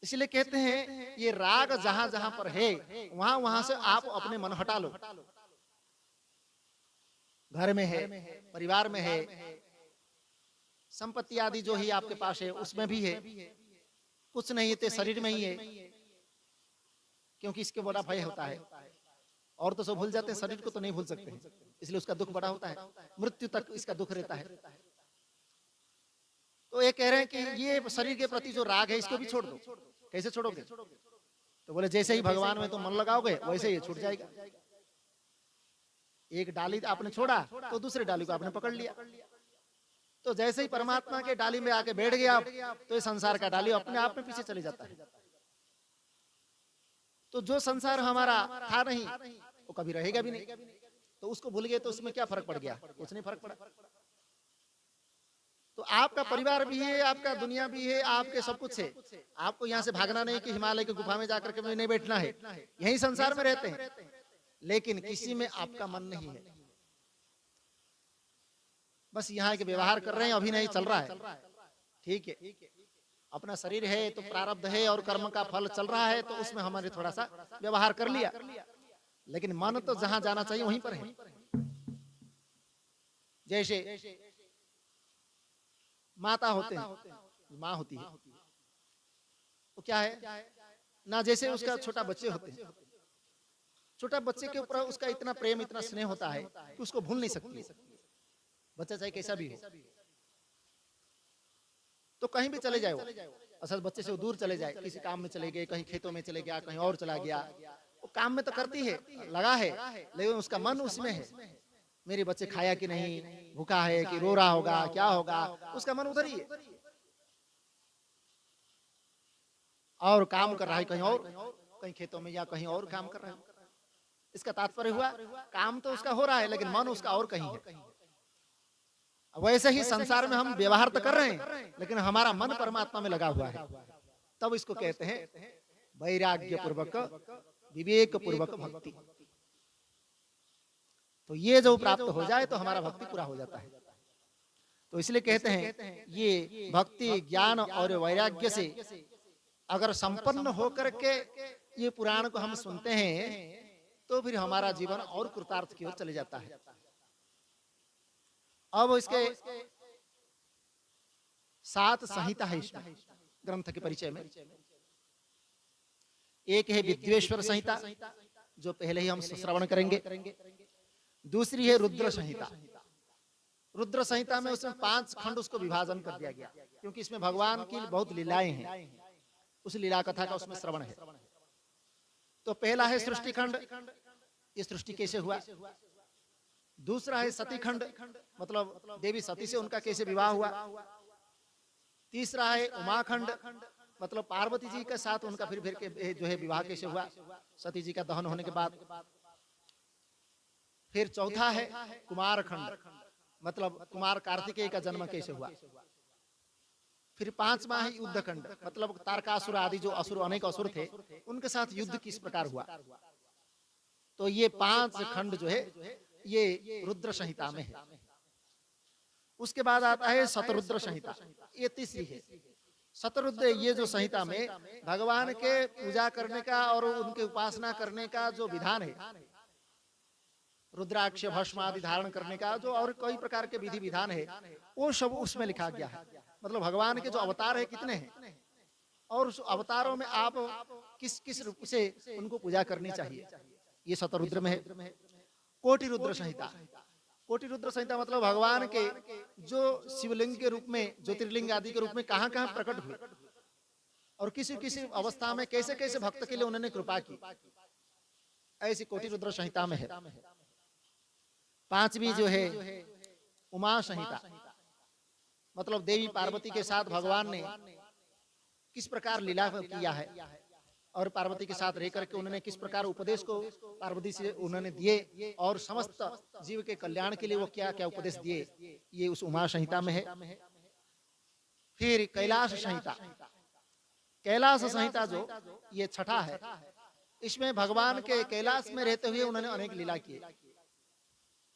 इसलिए कहते हैं ये राग जहां जहां पर है वहां वहां से आप अपने मन हटा लो। घर में है, परिवार में है, संपत्ति आदि जो ही आपके पास है उसमें भी है, कुछ नहीं है शरीर में ही है, क्योंकि इसके बड़ा भय होता है। और तो सब भूल जाते हैं, शरीर को तो नहीं भूल सकते हैं, इसलिए उसका दुख बड़ा होता है, मृत्यु तक इसका दुख रहता है। तो ये कह रहे हैं कि ये शरीर के प्रति जो राग है इसको भी छोड़ दो। कैसे छोड़ोगे? तो बोले जैसे ही भगवान में तुम मन लगाओगे वैसे ही छूट जाएगा। एक डाली आपने छोड़ा तो दूसरे डाली को आपने पकड़ लिया। तो जैसे ही परमात्मा के डाली में आके बैठ गया तो ये संसार का डाली अपने आप में पीछे चले जाता है। तो जो संसार हमारा था नहीं वो कभी रहेगा भी नहीं। तो उसको भूल गए तो उसमें क्या फर्क पड़ गया? कुछ नहीं फर्क पड़ा। तो आपका परिवार भी है, आपका दुनिया भी है, आपके सब कुछ है। आपको यहाँ से भागना नहीं कि हिमालय की गुफा में जाकर के नहीं बैठना है, यही संसार में रहते हैं। लेकिन किसी में आपका मन नहीं है, बस यहाँ के व्यवहार कर रहे हैं, अभी नहीं चल रहा है। ठीक है, अपना शरीर है तो प्रारब्ध है और कर्म का फल चल रहा है, तो उसमें हमारे थोड़ा सा व्यवहार कर लिया। लेकिन मन तो जहां जाना चाहिए वहीं पर है। जैसे माता होते हैं, माँ होती है, तो क्या है ना, जैसे उसका छोटा बच्चे होते हैं, छोटा बच्चे के ऊपर उसका इतना प्रेम, इतना स्नेह होता है कि उसको भूल नहीं सकती। बच्चा चाहे कैसा भी हो, तो कहीं भी चले जाए वो, असल बच्चे से वो दूर चले जाए, किसी काम में चले गए, कहीं खेतों में चले गया, कहीं और चला गया, वो काम में तो करती है, लगा है, लेकिन उसका मन उसमें है। मेरे बच्चे खाया कि नहीं, भूखा है कि रो रहा होगा, क्या होगा, उसका मन उधर ही है। और काम कर रहा है कहीं और, कहीं खेतों में या कहीं और काम कर रहा है। इसका तात्पर्य हुआ काम तो उसका हो रहा है लेकिन मन उसका और कहीं है। वैसे ही संसार में हम व्यवहार तो कर रहे हैं लेकिन हमारा मन परमात्मा में लगा हुआ है। तब इसको कहते हैं वैराग्य पूर्वक, विवेक पूर्वक भक्ति। तो ये जो प्राप्त हो जाए तो हमारा भक्ति पूरा हो जाता है। तो इसलिए कहते हैं ये भक्ति, ज्ञान और वैराग्य से अगर संपन्न होकर के ये पुराण को हम सुनते हैं तो फिर हमारा जीवन और कृतार्थ की ओर चले जाता है। अब इसके 7 संहिता है इसमें ग्रंथ के परिचय में। एक है विद्वेश्वर संहिता, जो पहले ही हम श्रवण करेंगे। दूसरी है रुद्र संहिता। रुद्र संहिता में उसमें 5 खंड उसको विभाजन कर दिया गया, क्योंकि इसमें भगवान की बहुत लीलाएं हैं, उस लीला कथा का उसमें श्रवण है। तो पहला है सृष्टि खंड, ये सृष्टि कैसे हुआ। दूसरा है सती खंड, मतलब देवी सती से उनका कैसे विवाह हुआ। तीसरा है उमा खंड, मतलब पार्वती जी के साथ उनका फिर के जो है विवाह कैसे हुआ, सती जी का दहन होने के बाद। फिर चौथा है कुमार खंड, मतलब कुमार कार्तिकेय का जन्म कैसे हुआ। फिर 5वां है युद्ध खंड, मतलब तारकासुर आदि जो असुर, अनेक असुर थे, उनके साथ युद्ध किस प्रकार हुआ। तो ये 5 खंड जो है ये रुद्र संहिता में है। उसके बाद आता है शतरुद्र संहिता, ये तीसरी है। शतरुद्र ये जो संहिता में भगवान के पूजा करने का और उनके उपासना करने का जो विधान है, रुद्राक्ष भस्म आदि धारण करने का जो और कई प्रकार के विधि विधान है, वो सब उसमें लिखा गया है। मतलब भगवान के जो अवतार है कितने हैं और उस अवतारों में आप किस किस रूप से उनको पूजा करनी चाहिए, ये शतरुद्र में है। कोटि रुद्र संहिता, कोटि रुद्र संहिता मतलब भगवान के जो शिवलिंग के रूप में, ज्योतिर्लिंग आदि के रूप में कहाँ कहाँ प्रकट हुए और किसी किसी अवस्था में कैसे कैसे भक्त के लिए उन्होंने कृपा की, ऐसी कोटि रुद्र संहिता में है। पांचवी जो है उमा संहिता, मतलब देवी पार्वती के साथ भगवान ने किस प्रकार लीला किया है और पार्वती के साथ रह करके उन्होंने किस प्रकार उपदेश को पार्वती से उन्होंने दिए और समस्त जीव के कल्याण के लिए वो क्या क्या उपदेश दिए, ये उस उमा संहिता में है। फिर कैलाश संहिता, कैलाश संहिता जो ये छठा है, इसमें भगवान के कैलाश में रहते हुए उन्होंने अनेक लीला किए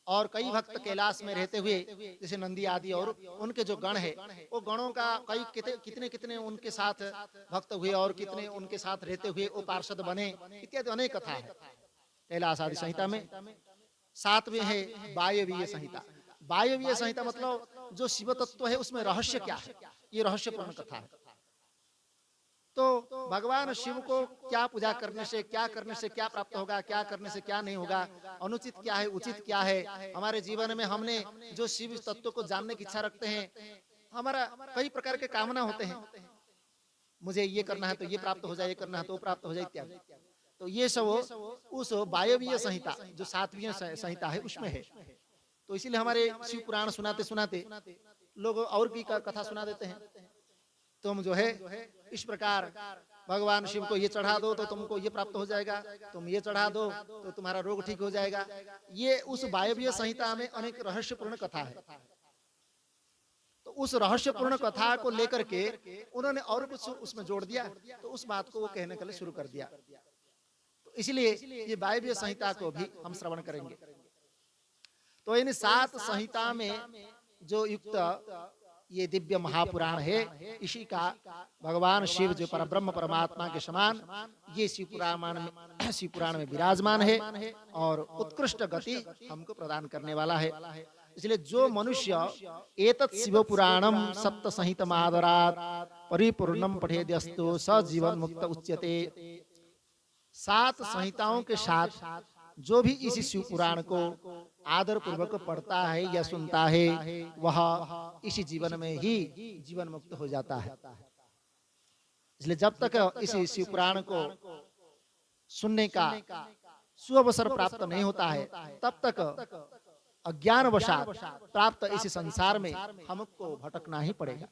और कई भक्त कैलाश में रहते हुए जैसे नंदी आदि और उनके जो गण है, वो गणों का कई कितने कितने उनके साथ भक्त हुए और कितने उनके साथ रहते हुए वो पार्षद बने, इत्यादि अनेक कथा है कैलाश आदि संहिता में। सातवें है वायवीय संहिता। वायवीय संहिता मतलब जो शिव तत्व है उसमें रहस्य क्या है, ये रहस्यपूर्ण कथा है। तो भगवान शिव को क्या पूजा करने से क्या प्राप्त होगा, क्या करने से क्या नहीं होगा, अनुचित क्या है, उचित क्या है, हमारे जीवन में हमने जो शिव तत्व को जानने की इच्छा रखते हैं, हमारा कई प्रकार के कामना होते हैं, मुझे ये करना है तो ये प्राप्त हो जाए, ये करना है तो प्राप्त हो जाए इत्यादि। तो ये सब उस वायवीय संहिता जो सातवीं संहिता है उसमें है। तो इसीलिए हमारे शिव पुराण सुनाते सुनाते लोग और भी कथा सुना देते हैं, तुम जो है इस प्रकार भगवान शिव को ये चढ़ा दो तो तुमको ये प्राप्त हो जाएगा, तुम ये चढ़ा दो तो तुम्हारा रोग ठीक हो जाएगा। ये उस वायवीय संहिता में अनेक रहस्यपूर्ण कथा है। तो उस रहस्यपूर्ण कथा को लेकर के उन्होंने और कुछ उसमें जोड़ दिया, तो उस बात को वो कहने के लिए शुरू कर दिया। तो इसलिए ये वायवीय संहिता को भी हम श्रवण करेंगे। तो इन 7 संहिता में जो युक्त ये दिव्य महापुराण है, इसी का भगवान शिव जो परब्रह्म परमात्मा के समान ये शिव पुराण में विराजमान है और उत्कृष्ट गति हमको प्रदान करने वाला है। इसलिए जो मनुष्य एतत् शिव पुराणम सप्त संहितमादरात् परिपूर्णम पठेद्यस्तु स जीवन मुक्त उच्यते। 7 संहिताओं के साथ जो भी इस शिव पुराण को आदर पूर्वक पढ़ता है या सुनता है, वह इसी जीवन में ही जीवन मुक्त हो जाता है। इसलिए जब तक इस शिव पुराण को सुनने का सुअवसर प्राप्त नहीं होता है, तब तक अज्ञानवशात प्राप्त इस संसार में हमको भटकना ही पड़ेगा।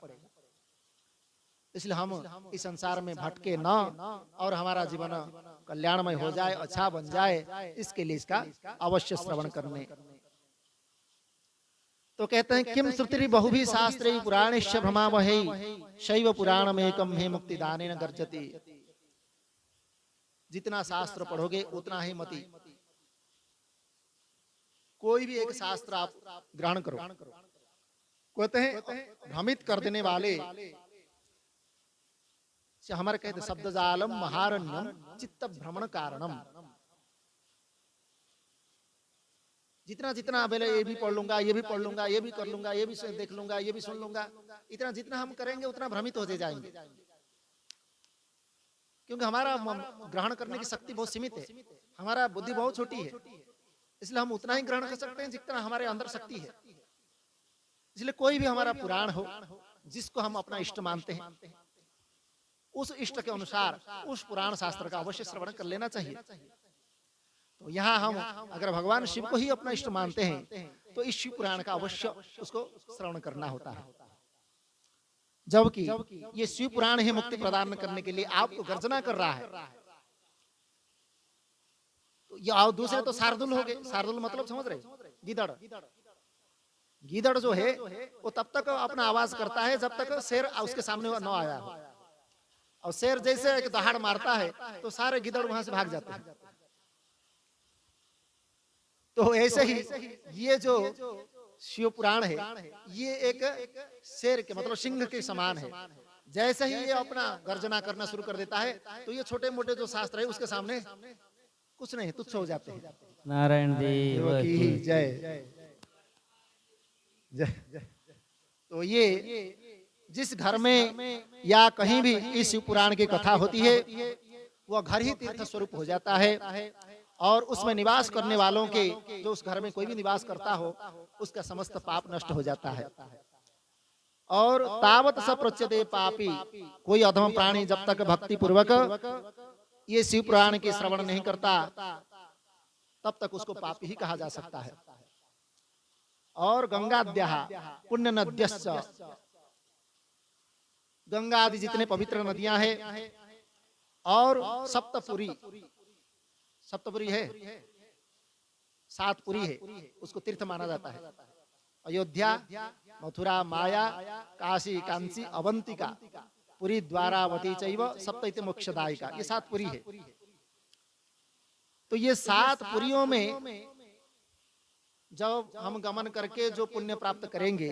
इसलिए हम इस संसार में भटके न और हमारा जीवन कल्याणमय हो जाए, अच्छा बन जाए, इसके लिए इसका अवश्य श्रवण करने। तो कहते हैं किम श्रुति बहुभी शास्त्रे पुराणेश्य भ्रमावहै शैव पुराणमेकं हे मुक्तिदानेन गर्जति। जितना शास्त्र पढ़ोगे उतना ही मति, कोई भी एक शास्त्र आप ग्रहण करो, कहते हैं भ्रमित कर देने वाले हमारे कहते शब्द जालम महारण्यम चित्त भ्रमण कारणम। जितना जितना पहले ये भी पढ़ लूंगा, ये भी पढ़ लूंगा, ये भी कर लूंगा, ये भी देख लूंगा, ये भी सुन लूंगा, इतना जितना हम करेंगे उतना भ्रमित होते जाएंगे, क्योंकि हमारा ग्रहण करने की शक्ति बहुत सीमित है, हमारा बुद्धि बहुत छोटी है। इसलिए हम उतना ही ग्रहण कर सकते हैं जितना हमारे अंदर शक्ति है। इसलिए कोई भी हमारा पुराण हो जिसको हम अपना इष्ट मानते हैं, उस इष्ट के अनुसार उस पुराण शास्त्र का अवश्य श्रवण कर लेना चाहिए। तो यहाँ हम अगर भगवान शिव को ही अपना इष्ट मानते हैं तो इस शिव पुराण का अवश्य उसको श्रवण करना होता है। जबकि ये शिव पुराण ही मुक्ति प्रदान करने के लिए आपको गर्जना कर रहा है। तो ये दूसरे तो शार्दुल हो गए। शार्दुल मतलब समझ रहे, गीदड़। गीदड़ जो है वो तब तक अपना आवाज करता है जब तक शेर उसके सामने न आया हो, और शेर जैसे एक दहाड़ मारता है तो सारे गिदड़ वहां से भाग जाते हैं। तो ऐसे ही ये जो शिव पुराण है ये एक शेर के मतलब सिंह के समान है। जैसे ही ये अपना गर्जना करना शुरू कर देता है तो ये छोटे मोटे जो शास्त्र है उसके सामने कुछ नहीं, तुच्छ हो जाते हैं। नारायण देव की की जय जय। तो ये जिस घर में या कहीं भी इस शिव पुराण की कथा होती है वह घर ही तीर्थ स्वरूप हो जाता है, और उसमें निवास करने वालों के, जो उस घर में कोई भी निवास करता हो, उसका समस्त पाप नष्ट हो जाता है। और तावत स प्रच्यते पापी, कोई अधम प्राणी जब तक भक्ति पूर्वक ये शिव पुराण के श्रवण नहीं करता तब तक उसको पापी ही कहा जा सकता है। और गंगाद्यः पुण्य नद्यश्च, गंगा आदि जितने पवित्र नदियां हैं, और सप्तपुरी, सप्तपुरी है, 7 पुरी है, उसको तीर्थ माना जाता है। अयोध्या, मथुरा, माया, काशी, कांची, अवंतिका, पुरी, द्वारावती चैव सप्त मोक्षदायिका, ये 7 पुरी है। तो ये 7 पुरियों में जब हम गमन करके जो पुण्य प्राप्त करेंगे,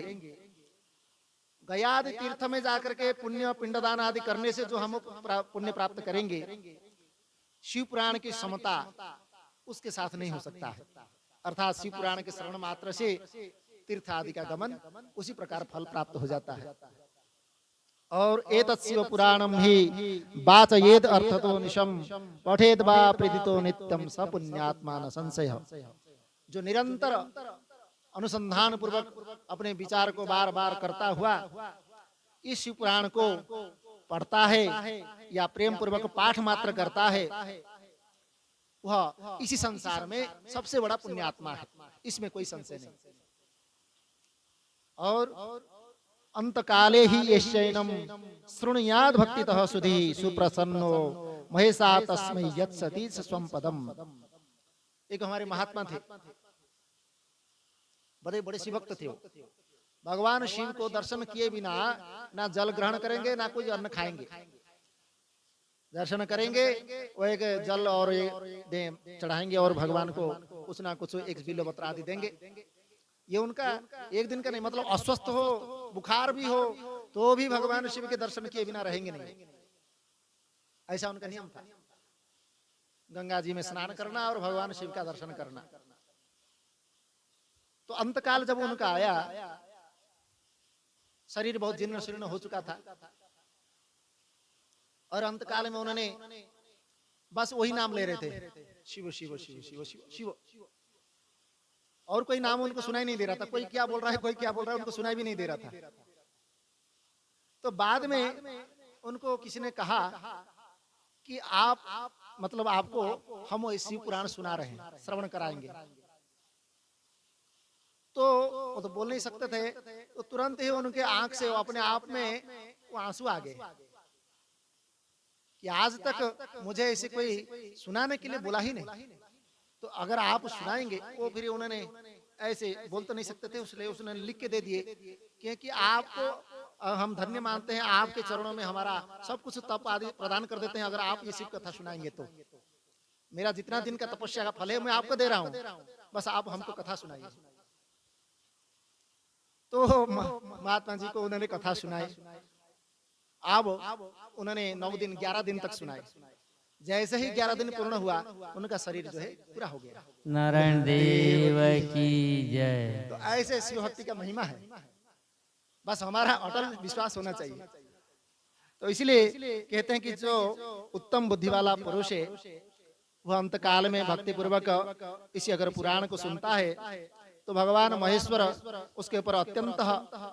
गयादि तीर्थ में जाकर के पुण्य पिंडदान आदि करने से जो हम पुण्य प्राप्त करेंगे, शिव पुराण की समता उसके साथ नहीं हो सकता है। अर्थात शिव पुराण के श्रवण मात्र से तीर्थ आदि का गमन उसी प्रकार फल प्राप्त हो जाता है। और एतत् शिव पुराणम ही वाचयेद अर्थतो निशम पठेद वा प्रीतितो नित्यम स पुण्यात्मा न संशय। जो निरंतर अनुसंधान पूर्वक अपने विचार को बार बार करता हुआ इस शिव पुराण को पढ़ता है या प्रेम पूर्वक पाठ मात्र करता है, वह इसी संसार में सबसे बड़ा पुण्यात्मा है, इसमें कोई संशय नहीं। और अंतकाले ही यश्चैनम शृणुयाद भक्तितः सुधी सुप्रसन्नो महेशा तस्मै यत्सति स्वं पदम। एक हमारे महात्मा थे, बड़े बड़े शिवभक्त थे। भगवान शिव को दर्शन किए बिना ना जल ग्रहण करेंगे ना कोई अन्न खाएंगे। दर्शन करेंगे, वो एक जल और चढ़ाएंगे और भगवान को कुछ ना कुछ एक बिल्वपत्र आदि देंगे। ये उनका एक दिन का नहीं, मतलब अस्वस्थ हो, बुखार भी हो, तो भी भगवान शिव के दर्शन किए बिना रहेंगे नहीं, ऐसा उनका नियम था। गंगा जी में स्नान करना और भगवान शिव का दर्शन करना। तो अंतकाल जब उनका आया, शरीर बहुत जीर्ण शीर्ण हो चुका था, और अंतकाल में उन्होंने बस वही नाम ले रहे थे, शिव शिव शिव शिव शिव शिव, और कोई नाम उनको सुनाई नहीं दे रहा था। कोई क्या बोल रहा है, कोई क्या बोल रहा है, उनको सुनाई भी नहीं दे रहा था। तो बाद में उनको किसी ने कहा कि आप मतलब आपको हम शिव पुराण सुना रहे हैं, श्रवण कराएंगे। तो वो तो बोल नहीं सकते थे, तो तुरंत ही उनके आंख से अपने आप में वो आंसू आ गए कि आज तक मुझे ऐसे कोई सुनाने के लिए बोला ही नहीं, तो अगर आप सुनाएंगे। वो फिर उन्होंने ऐसे बोल तो नहीं सकते थे, इसलिए उसने लिख के दे दिए, क्योंकि आपको हम धन्य मानते हैं, आपके चरणों में हमारा सब कुछ तप आदि प्रदान कर देते हैं। अगर आप ये शिव कथा सुनाएंगे तो मेरा जितना दिन का तपस्या का फल है मैं आपको दे रहा हूँ, बस आप हमको कथा सुनाइए। तो महात्मा जी को उन्होंने कथा सुनाई। अब उन्होंने 9 दिन 11 दिन तक सुनाए। जैसे ही 11 दिन पूर्ण हुआ, उनका शरीर जो है पूरा हो गया। नारायण देव की जय। तो ऐसे शिव भक्ति का महिमा है, बस हमारा अटल विश्वास होना चाहिए। तो इसलिए कहते हैं कि जो उत्तम बुद्धि वाला पुरुष है वह अंतकाल में भक्ति पूर्वक इसी अगर पुराण को सुनता है तो भगवान महेश्वर उसके ऊपर अत्यंत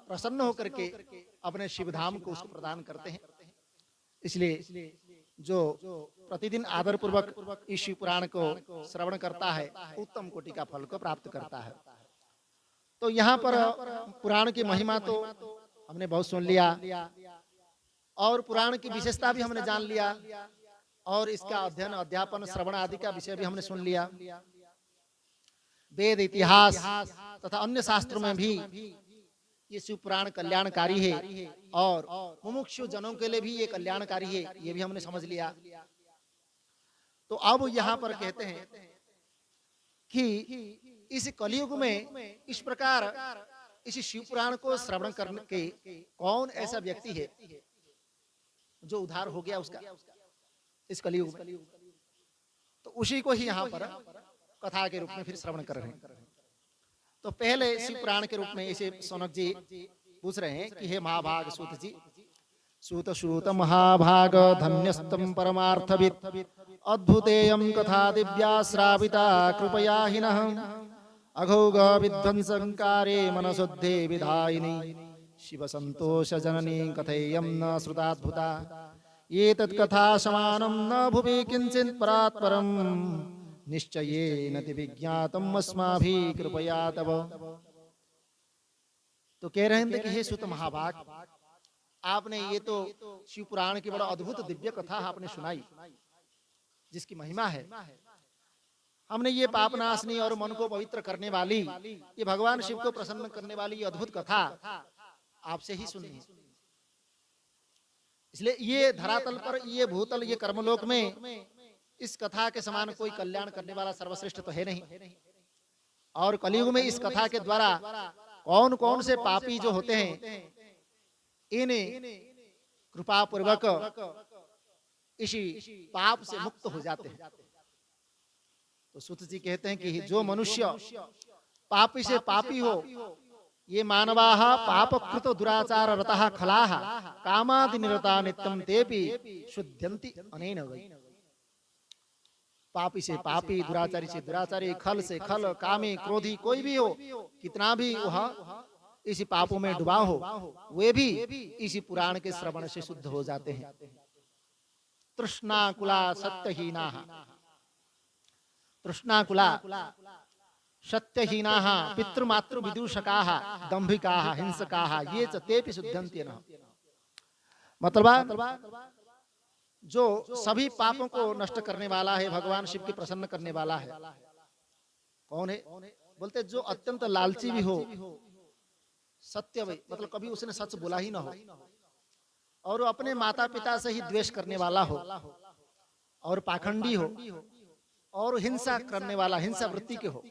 प्रसन्न होकर के अपने शिव धाम को उसको प्रदान करते हैं। इसलिए जो प्रतिदिन आदर पूर्वक इस शिव पुराण को श्रवण करता है उत्तम कोटि का फल को प्राप्त करता है। तो यहाँ पर पुराण की महिमा तो हमने बहुत सुन लिया, और पुराण की विशेषता भी हमने जान लिया, और इसका अध्ययन अध्यापन श्रवण आदि का विषय भी हमने सुन लिया। वेद इतिहास तथा अन्य शास्त्रों में भी ये शिव पुराण कल्याणकारी है, और मुमुक्षु जनों के लिए भी ये कल्याणकारी है, ये भी हमने समझ लिया। तो अब यहाँ पर कहते हैं कि इस कलयुग में इस प्रकार इस शिव पुराण को श्रवण करने के कौन ऐसा व्यक्ति है जो उद्धार हो गया उसका इस कलयुग में। तो उसी को ही यहाँ पर कथा के रूप में फिर श्रवण कर रहे हैं। तो पहले शिव पुराण के रूप में इसे सौनक जी पूछ रहे हैं कि हे महाभाग सूत जी, सूत श्रूत महाभाग धन्यस्तम परमार्थविद अद्भुतेयं कथा दिव्या श्राविता कृपया हिनः अघोघ विध्वंसंकारे मनशुद्धे विधायिनी शिव संतोष जननी कथेयं न श्रुताद्भुता ये तत्कथा समानं न भुवि किंचित् परात्परम् निश्चयेन ति विज्ञातम् अस्माभिः कृपया तव। तो कह रहे थे कि हे सुत महाभाग, आपने ये तो शिव पुराण की बड़ा अद्भुत दिव्य कथा आपने सुनाई जिसकी महिमा है। हमने ये पापनाशनी और मन को पवित्र करने वाली, ये भगवान शिव को प्रसन्न करने वाली ये अद्भुत कथा आपसे ही सुनी है। इसलिए ये धरातल पर, ये भूतल, ये कर्मलोक में इस कथा के समान कोई कल्याण करने वाला सर्वश्रेष्ठ तो है नहीं। और कलयुग में इस कथा के द्वारा कौन कौन से पापी जो होते हैं इन्हें कृपा पूर्वक इसी पाप से मुक्त हो जाते हैं। तो सूत जी कहते हैं कि जो मनुष्य पापी से पापी हो, ये मानवाः पापकृत दुराचार रतः खलाः कामादि निरता नित्यं तेपि शुद्ध्यन्ति अनेन वै। पापी से पापी, दुराचारी से दुराचारी, खल से खल, कामी क्रोधी कोई भी हो, कितना भी वह इसी पापों में डूबा हो, वे भी इसी पुराण के श्रवण से शुद्ध हो जाते हैं। तृष्णाकुला सत्यहीनाः, तृष्णाकुला सत्यहीनाः पितृमातृ विदूषकाः दंभिकाः हिंसकाः ये च तेपि शुद्धन्ति न। मतलब जो सभी पापों को नष्ट करने वाला है, भगवान शिव की प्रसन्न करने वाला है, कौन है? बोलते जो अत्यंत लालची भी हो, सत्य भाई मतलब कभी उसने सच बोला ही ना हो, और अपने माता पिता से ही द्वेष करने वाला हो, और पाखंडी हो, और हिंसा करने वाला, हिंसा वृत्ति के हो,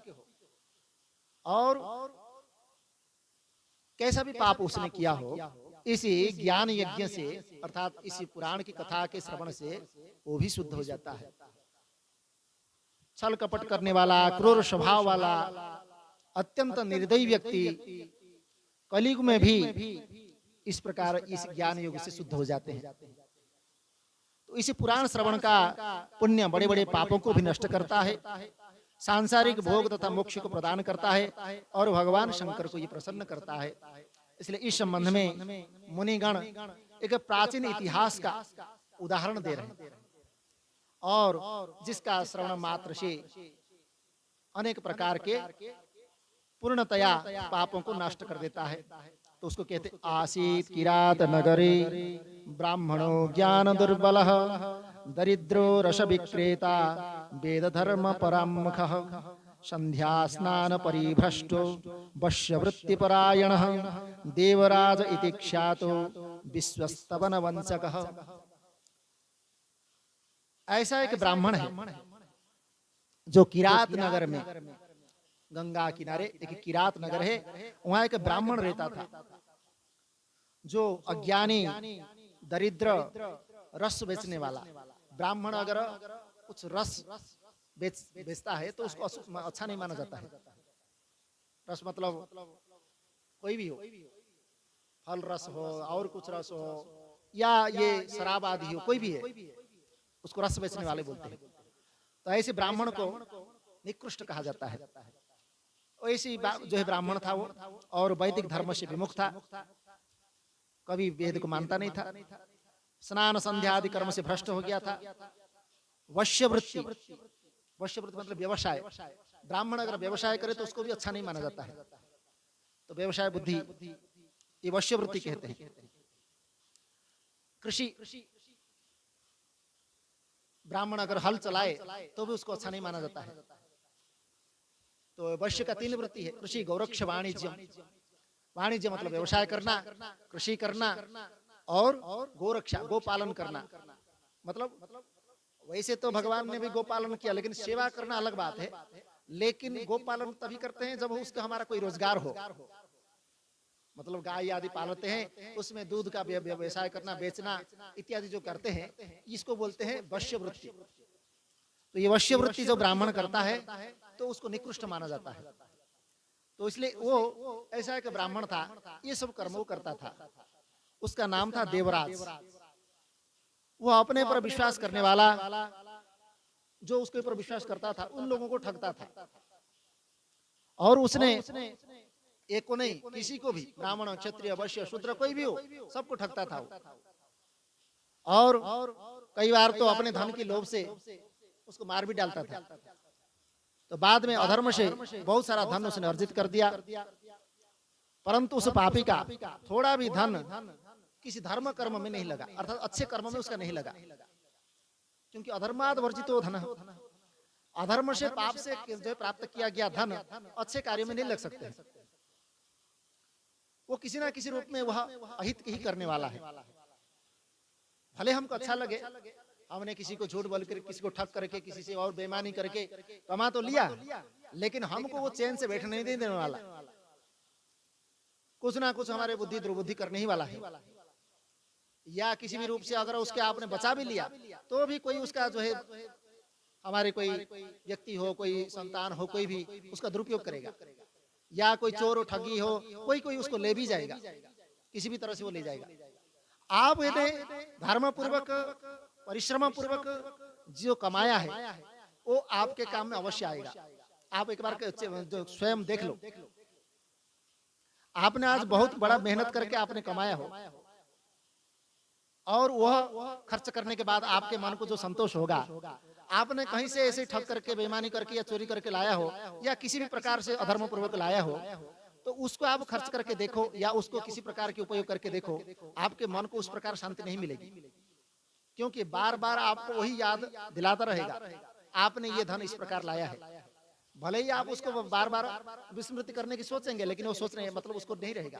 और कैसा भी पाप उसने किया हो, इसी ज्ञान यज्ञ से अर्थात इसी पुराण की कथा के श्रवण से वो भी शुद्ध हो जाता है। छल कपट करने वाला, क्रूर स्वभाव वाला, अत्यंत निर्दयी व्यक्ति कलयुग में भी इस प्रकार इस ज्ञान योग से शुद्ध हो जाते हैं। तो इसी पुराण श्रवण का पुण्य बड़े बड़े पापों को भी नष्ट करता है, सांसारिक भोग तथा मोक्ष को प्रदान करता है, और भगवान शंकर को ये प्रसन्न करता है। इसलिए इस संबंध में मुनिगण एक प्राचीन इतिहास का उदाहरण दे रहे हैं, और जिसका श्रवण मात्र से अनेक प्रकार के पूर्णतया पापों को नष्ट कर देता है। तो उसको कहते आसीत किरात नगरे ब्राह्मणो ज्ञान दुर्बलः दरिद्रो रस विक्रेता वेद धर्म परामुखः संध्या स्नान परिभ्रष्टो वश्यवृत्ति परायणः देवराज इति ख्यातो विश्वस्तवन वंशकः। ऐसा एक ब्राह्मण है जो किरात नगर में, गंगा किनारे एक किरात नगर है, वहां एक ब्राह्मण रहता था जो अज्ञानी, दरिद्र, रस बेचने वाला। ब्राह्मण अगर कुछ रस बेचता है तो उसको अच्छा नहीं माना जाता है। रस मतलब कोई भी हो, फल रस हो और कुछ रस हो, या ये शराब आदि हो, कोई भी है, उसको रस बेचने वाले बोलते हैं। तो ऐसे ब्राह्मण को निकृष्ट कहा जाता है। ऐसी जो है ब्राह्मण था वो, और वैदिक धर्म से विमुख था, कभी वेद को मानता नहीं था, स्नान संध्या आदि कर्म से भ्रष्ट हो गया था। वश्यवृत्ति, वश्यवृत्ति मतलब व्यवसाय, ब्राह्मण अगर व्यवसाय करे तो उसको भी अच्छा नहीं माना जाता है। तो व्यवसाय बुद्धि ये वश्यवृत्ति कहते हैं। कृषि, ब्राह्मण अगर हल चलाए तो भी उसको अच्छा नहीं माना जाता है। तो वैश्य का 3 वृत्ति है, कृषि, गौरक्ष, वाणिज्य। वाणिज्य मतलब व्यवसाय करना, कृषि करना, और गोरक्षा, गोपालन करना। मतलब वैसे तो भगवान ने भी गोपालन किया, लेकिन सेवा करना अलग बात है। लेकिन गोपालन तभी करते हैं जब उसका हमारा कोई रोजगार हो। मतलब गाय आदि पालते हैं, उसमें दूध का व्यवसाय करना, बेचना इत्यादि जो करते हैं, इसको बोलते हैं वश्य वृत्ति। तो ये वश्य वृत्ति जो ब्राह्मण करता है तो उसको निकृष्ट माना जाता है। तो इसलिए वो ऐसा एक ब्राह्मण था, ये सब कर्म वो करता था। उसका नाम था देवराज। वो अपने पर विश्वास करने वाला, जो उसके ऊपर विश्वास करता था, उन लोगों को ठगता था। और उसने एक को नहीं, किसी को भी, ब्राह्मण क्षत्रिय वैश्य शूद्र कोई भी हो, सबको ठगता था वो। और कई बार तो अपने धन की लोभ से उसको मार भी डालता था। तो बाद में अधर्म से बहुत सारा धन उसने अर्जित कर दिया, परंतु उस पापी का थोड़ा भी धन किसी धर्म कर्म में नहीं लगा, अर्थात अच्छे कर्म में उसका नहीं लगा, क्योंकि अधर्माद वर्जितो धन, अधर्म से पाप से जो प्राप्त किया गया धन अच्छे कार्य में नहीं लग सकते। वो किसी ना किसी रूप में वह अहित ही करने वाला है। भले हमको अच्छा लगे, हमने किसी को झूठ बोल कर, किसी को ठग करके, किसी से और बेईमानी करके कमा तो लिया, लेकिन हमको वो चैन से बैठने नहीं देने वाला, कुछ ना कुछ हमारे बुद्धि दुर्बुद्धि करने ही वाला है। या किसी भी रूप से अगर उसके आपने बचा भी लिया तो भी कोई उसका जो है, हमारे कोई व्यक्ति हो, कोई संतान हो, कोई भी उसका दुरुपयोग करेगा, या कोई चोर ठगी हो, कोई उसको ले भी जाएगा, किसी भी तरह से वो ले जाएगा। आप यदि धर्म पूर्वक, परिश्रम पूर्वक जो कमाया है वो आपके काम में अवश्य आएगा। आप एक बार जो स्वयं देख लो, आपने आज बहुत बड़ा मेहनत करके आपने कमाया हो, और वह खर्च करने के बाद आपके मन को जो संतोष होगा, आपने कहीं से ऐसे ठग करके, बेईमानी करके या चोरी करके लाया हो, या किसी भी प्रकार से अधर्म पूर्वक लाया हो, तो उसको आप खर्च करके देखो, या उसको किसी प्रकार के उपयोग करके देखो, आपके मन को उस प्रकार शांति नहीं मिलेगी, क्योंकि बार बार आपको वही याद दिलाता रहेगा, आपने ये धन इस प्रकार लाया है। भले ही आप उसको बार बार विस्मृति करने की सोचेंगे, लेकिन वो सोच रहे हैं मतलब उसको नहीं रहेगा,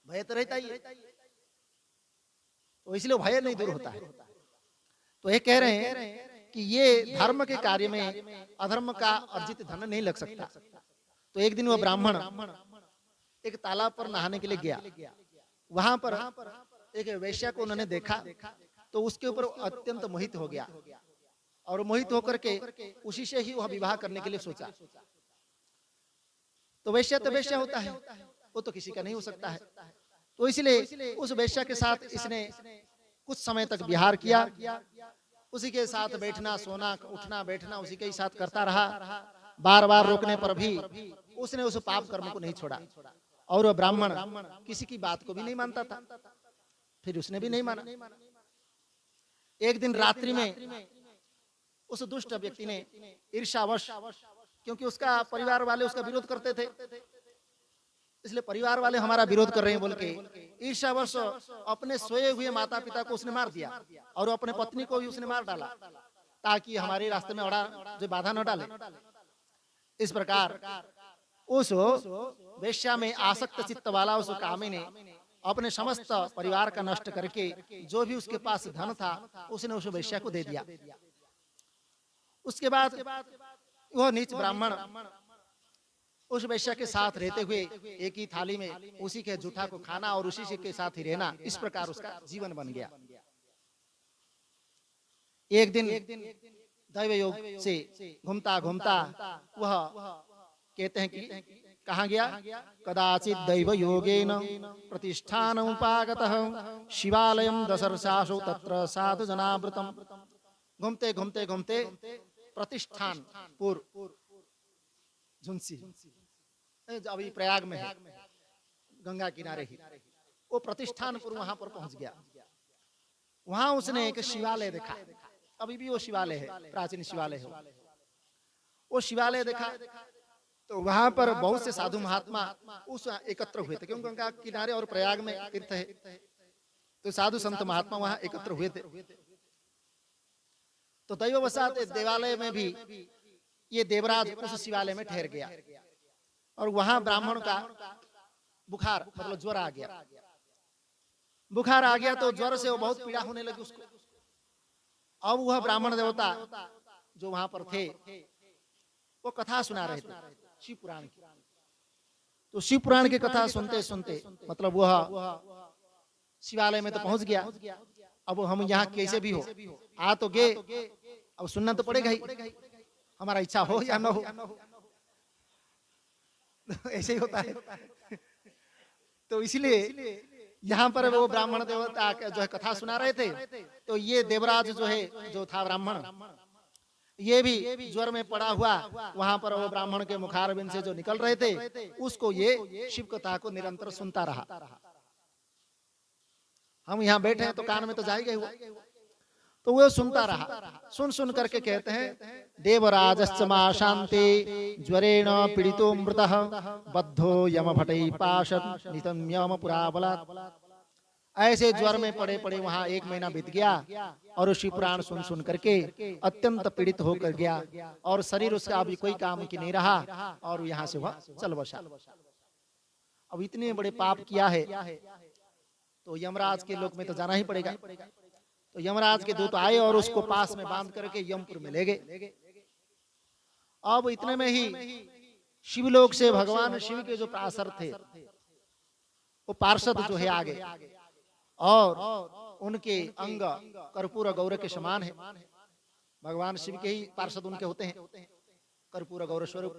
भय तो रहता ही, तो इसलिए भय नहीं दूर होता है। तो ये कह रहे हैं कि ये धर्म के कार्य में अधर्म का अर्जित धन नहीं लग सकता। तो एक दिन वह ब्राह्मण एक तालाब पर नहाने के लिए गया, वहां पर एक वेश्या को उन्होंने देखा, तो उसके ऊपर अत्यंत मोहित हो गया, और मोहित होकर के उसी से ही वह विवाह करने के लिए सोचा। तो वेश्या तो वेश्या होता है, वो तो किसी का नहीं हो सकता है। तो इसलिए उस वेश्या के साथ इसने कुछ समय तक विहार किया, उसी के साथ बैठना, सोना, उठना, बैठना उसी के साथ करता रहा। बार बार रोकने पर भी उसने उस पाप कर्म को नहीं छोड़ा, और वह ब्राह्मण किसी की बात को भी नहीं मानता था। फिर उसने भी नहीं माना। एक दिन रात्रि में उस दुष्ट व्यक्ति ने ईर्ष्यावश, क्योंकि उसका परिवार वाले उसका विरोध करते थे, इसलिए परिवार वाले हमारा विरोध कर रहे हैं बोल के ईर्ष्यावश अपने सोए हुए माता पिता को उसने मार दिया, और अपने पत्नी को भी उसने मार डाला, ताकि हमारे रास्ते में जो बाधा न डाले। इस प्रकार उस वेश्या में आसक्त चित्त वाला उस कामी ने अपने समस्त परिवार का नष्ट करके जो भी उसके पास धन था उसने उस वेश्या को दे दिया। उसके बाद वह नीच ब्राह्मण उस वेश्या के साथ रहते हुए एक ही थाली में उसी के जूठा को खाना और उसी के साथ ही रहना, इस प्रकार उसका जीवन बन गया। एक दिन दैव योग से घूमता घूमता वह कहते हैं कि कहाँ गया, कदाचित दैव योगेन प्रतिष्ठान उपागतः शिवालयम दशरसासो तत्र साधु जनावृतम। घूमते घूमते घूमते प्रतिष्ठानपुर झुंसी, अभी प्रयाग में है, गंगा किनारे ही, वो प्रतिष्ठानपुर वहां पर पहुंच गया। वहां उसने एक शिवालय देखा, अभी भी वो शिवालय है, प्राचीन शिवालय है। वो शिवालय देखा तो वहां पर बहुत से साधु महात्मा उस एकत्र हुए थे, क्योंकि गंगा किनारे और प्रयाग में तीर्थ है, तो साधु संत महात्मा वहां एकत्र हुए थे। तो दैववशात देवालय में भी ये देवराज उस शिवालय में ठहर गया, और वहां ब्राह्मण का बुखार मतलब ज्वर आ गया। बुखार आ गया तो ज्वर से वो बहुत पीड़ा होने लगी उसको। अब वह ब्राह्मण देवता जो वहां पर थे वो कथा सुना रहे थे शिव पुराण की। तो शिव पुराण की कथा सुनते सुनते मतलब वह शिवालय में तो पहुंच गया। अब हम यहाँ कैसे भी हो आ तो गए, अब सुनना तो पड़ेगा ही, हमारा इच्छा हो या न हो। ऐसे ही होता है। तो इसलिए यहाँ पर वो ब्राह्मण देवता जो है कथा सुना रहे थे, तो ये देवराज जो है जो था ब्राह्मण, ये भी ज्वर में पड़ा हुआ वहां पर वो ब्राह्मण के मुखारबिंद से जो निकल रहे थे, उसको ये शिव कथा को निरंतर सुनता रहा। हम यहाँ बैठे हैं तो कान में तो जाएगा ही, तो वो सुनता रहा। सुन सुन करके कहते हैं देवराजश्च मा शांति ज्वरेण पीड़ितो मृतः बद्धो यम भटै पाशत नितम यम पुराबलात्। ऐसे ज्वर में पड़े पड़े वहां 1 महीना बीत गया और शिव पुराण सुन सुन करके अत्यंत पीड़ित होकर गया और शरीर उसका अभी कोई काम की नहीं रहा और यहाँ से वह चल बसा। अब इतने बड़े पाप किया है तो यमराज के लोक में तो जाना ही पड़ेगा। तो यमराज के दूत आए और उसको पास में बांध करके यमपुर में ले गए। अब इतने में ही शिवलोक से भगवान शिव के जो पार्षद थे, वो पार्षद जो है आगे, और उनके अंग कर्पूर गौर के समान है। भगवान शिव के ही पार्षद उनके होते हैं, कर्पूर गौर स्वरूप,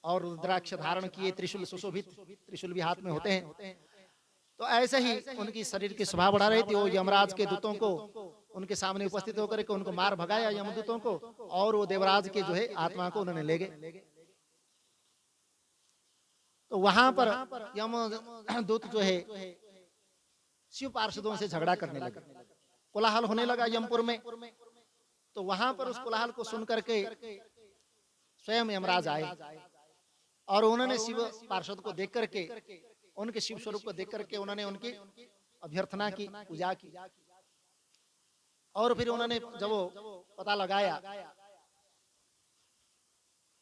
और रुद्राक्ष धारण किए, त्रिशूल सुशोभित, त्रिशूल भी हाथ में होते हैं। तो ऐसे ही उनकी शरीर की शोभा बढ़ा रही थी। वो यमराज के दूतों को उनके सामने उपस्थित होकर के उनको मार भगाया यमदूतों को, और वो देवराज के जो है आत्मा को उन्होंने ले गए। तो वहां पर यमदूत जो है शिव पार्षदों से झगड़ा करने लगे, कोलाहल होने लगा यमपुर में। तो वहां पर उस कोलाहल को सुन करके स्वयं यमराज आए और उन्होंने शिव पार्षद को देख करके, उनके शिव स्वरूप को देख करके उन्होंने उनकी अभ्यर्थना की, पूजा की। और फिर उन्होंने जब वो पता लगाया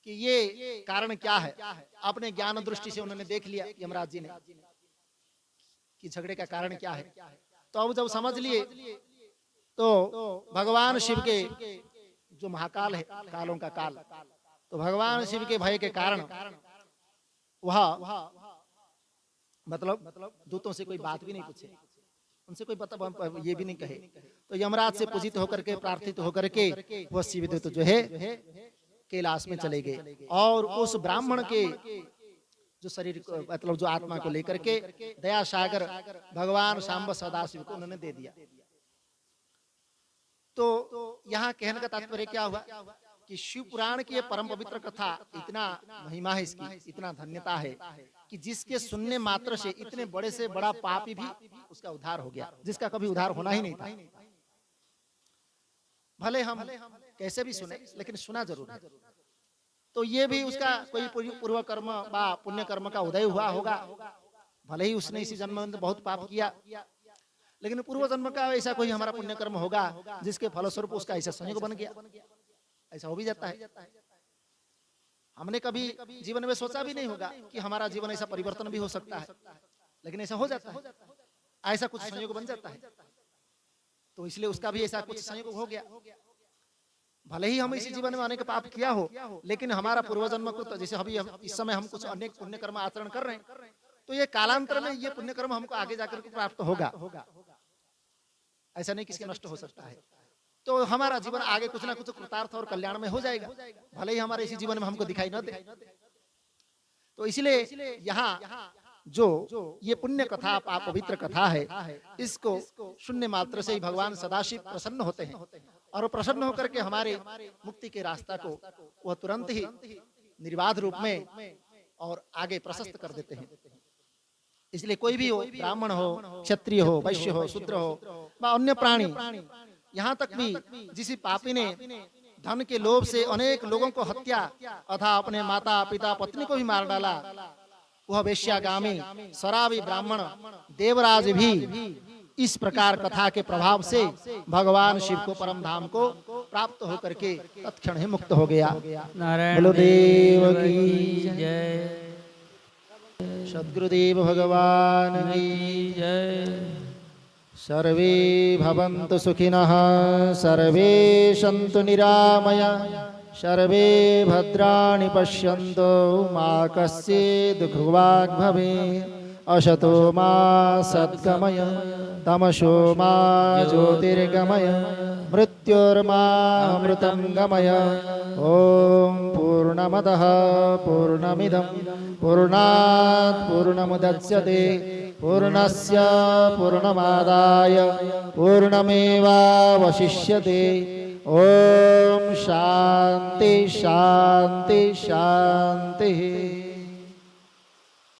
कि ये कारण क्या है, अपने ज्ञान दृष्टि से उन्होंने देख लिया यमराज जी ने कि झगड़े का कारण क्या है। तो अब जब समझ लिए तो भगवान शिव के जो महाकाल है, कालों का काल, तो भगवान शिव के भय के कारण वह मतलब दूतों से कोई बात भी नहीं पूछे, उनसे कोई पता ये भी नहीं कहे। तो यमराज से पूजित होकर के, प्रार्थित होकर के वह शिवदूत जो है कैलाश में चले गए और उस ब्राह्मण के जो शरीर मतलब जो आत्मा को लेकर के दया सागर भगवान सांब सदाशिव को उन्होंने दे दिया। तो यहाँ कहने का तात्पर्य क्या हुआ कि शिव पुराण की ये परम पवित्र कथा, इतना महिमा है इसकी, इतना धन्यता है कि जिसके सुनने मात्र से इतने बड़े से बड़ा पापी भी उसका उद्धार हो गया, जिसका कभी उद्धार होना ही नहीं था। भले हम कैसे भी सुने, लेकिन सुना जरूर है। तो ये भी उसका कोई पूर्व कर्म व पुण्य कर्म का उदय हुआ होगा। भले ही उसने इसी जन्म में बहुत पाप किया, लेकिन पूर्व जन्म का ऐसा कोई हमारा पुण्य कर्म होगा जिसके फलस्वरूप उसका ऐसा संयोग बन गया। ऐसा हो भी जाता है। हमने कभी जीवन में सोचा भी नहीं होगा कि हमारा जीवन ऐसा परिवर्तन भी हो सकता है, लेकिन ऐसा हो जाता है, ऐसा कुछ संयोग बन जाता है। तो इसलिए उसका भी ऐसा कुछ संयोग हो गया। भले ही हम इसी जीवन में अनेक पाप किया हो, लेकिन हमारा पूर्वजन्म को, जैसे अभी इस समय हम कुछ अनेक पुण्य कर्म आचरण कर रहे हैं, तो ये कालांतर में ये पुण्य कर्म हमको आगे जाकर के प्राप्त होगा। ऐसा नहीं किसके नष्ट हो सकता है। तो हमारा जीवन आगे कुछ ना कुछ कृतार्थ और कल्याण में हो जाएगा, भले ही हमारे इसी जीवन में हमको दिखाई न दे। तो इसलिए यहाँ जो ये पुण्य कथा, पवित्र कथा है, इसको सुनने मात्र से ही भगवान सदाशिव प्रसन्न होते हैं और प्रसन्न होकर के हमारे मुक्ति के रास्ता को वह तुरंत ही निर्बाध रूप में और आगे प्रशस्त कर देते हैं। इसलिए कोई भी हो, ब्राह्मण हो, क्षत्रिय हो, वैश्य हो, शूद्र हो व अन्य प्राणी, यहाँ तक भी जिस पापी ने धन के लोभ से अनेक लोगों को हत्या अथा अपने माता पिता पत्नी को भी मार डाला, वह वेश्यागामी शराबी ब्राह्मण देवराज भी इस प्रकार कथा के प्रभाव से भगवान शिव को परम धाम को प्राप्त होकर के तत्क्षण ही मुक्त हो गया। नारायण देव की जय। सद्गुरुदेव भगवान की जय। सर्वे भवन्तु सुखिनः, सर्वे सन्तु निरामया, सर्वे भद्राणि पश्यन्तु मा कश्चित् दुःखभाग् भवेत्। असतो मा सद्गमय तमसो मा ज्योतिर्गमय मृत्योर्मा अमृतं गमय। ॐ पूर्णमदः पूर्णमिदं पूर्णात् पूर्णमुदच्यते पूर्णस्य पूर्णमादाय पूर्णमेवावशिष्यते। ओम शांति शांति शांति।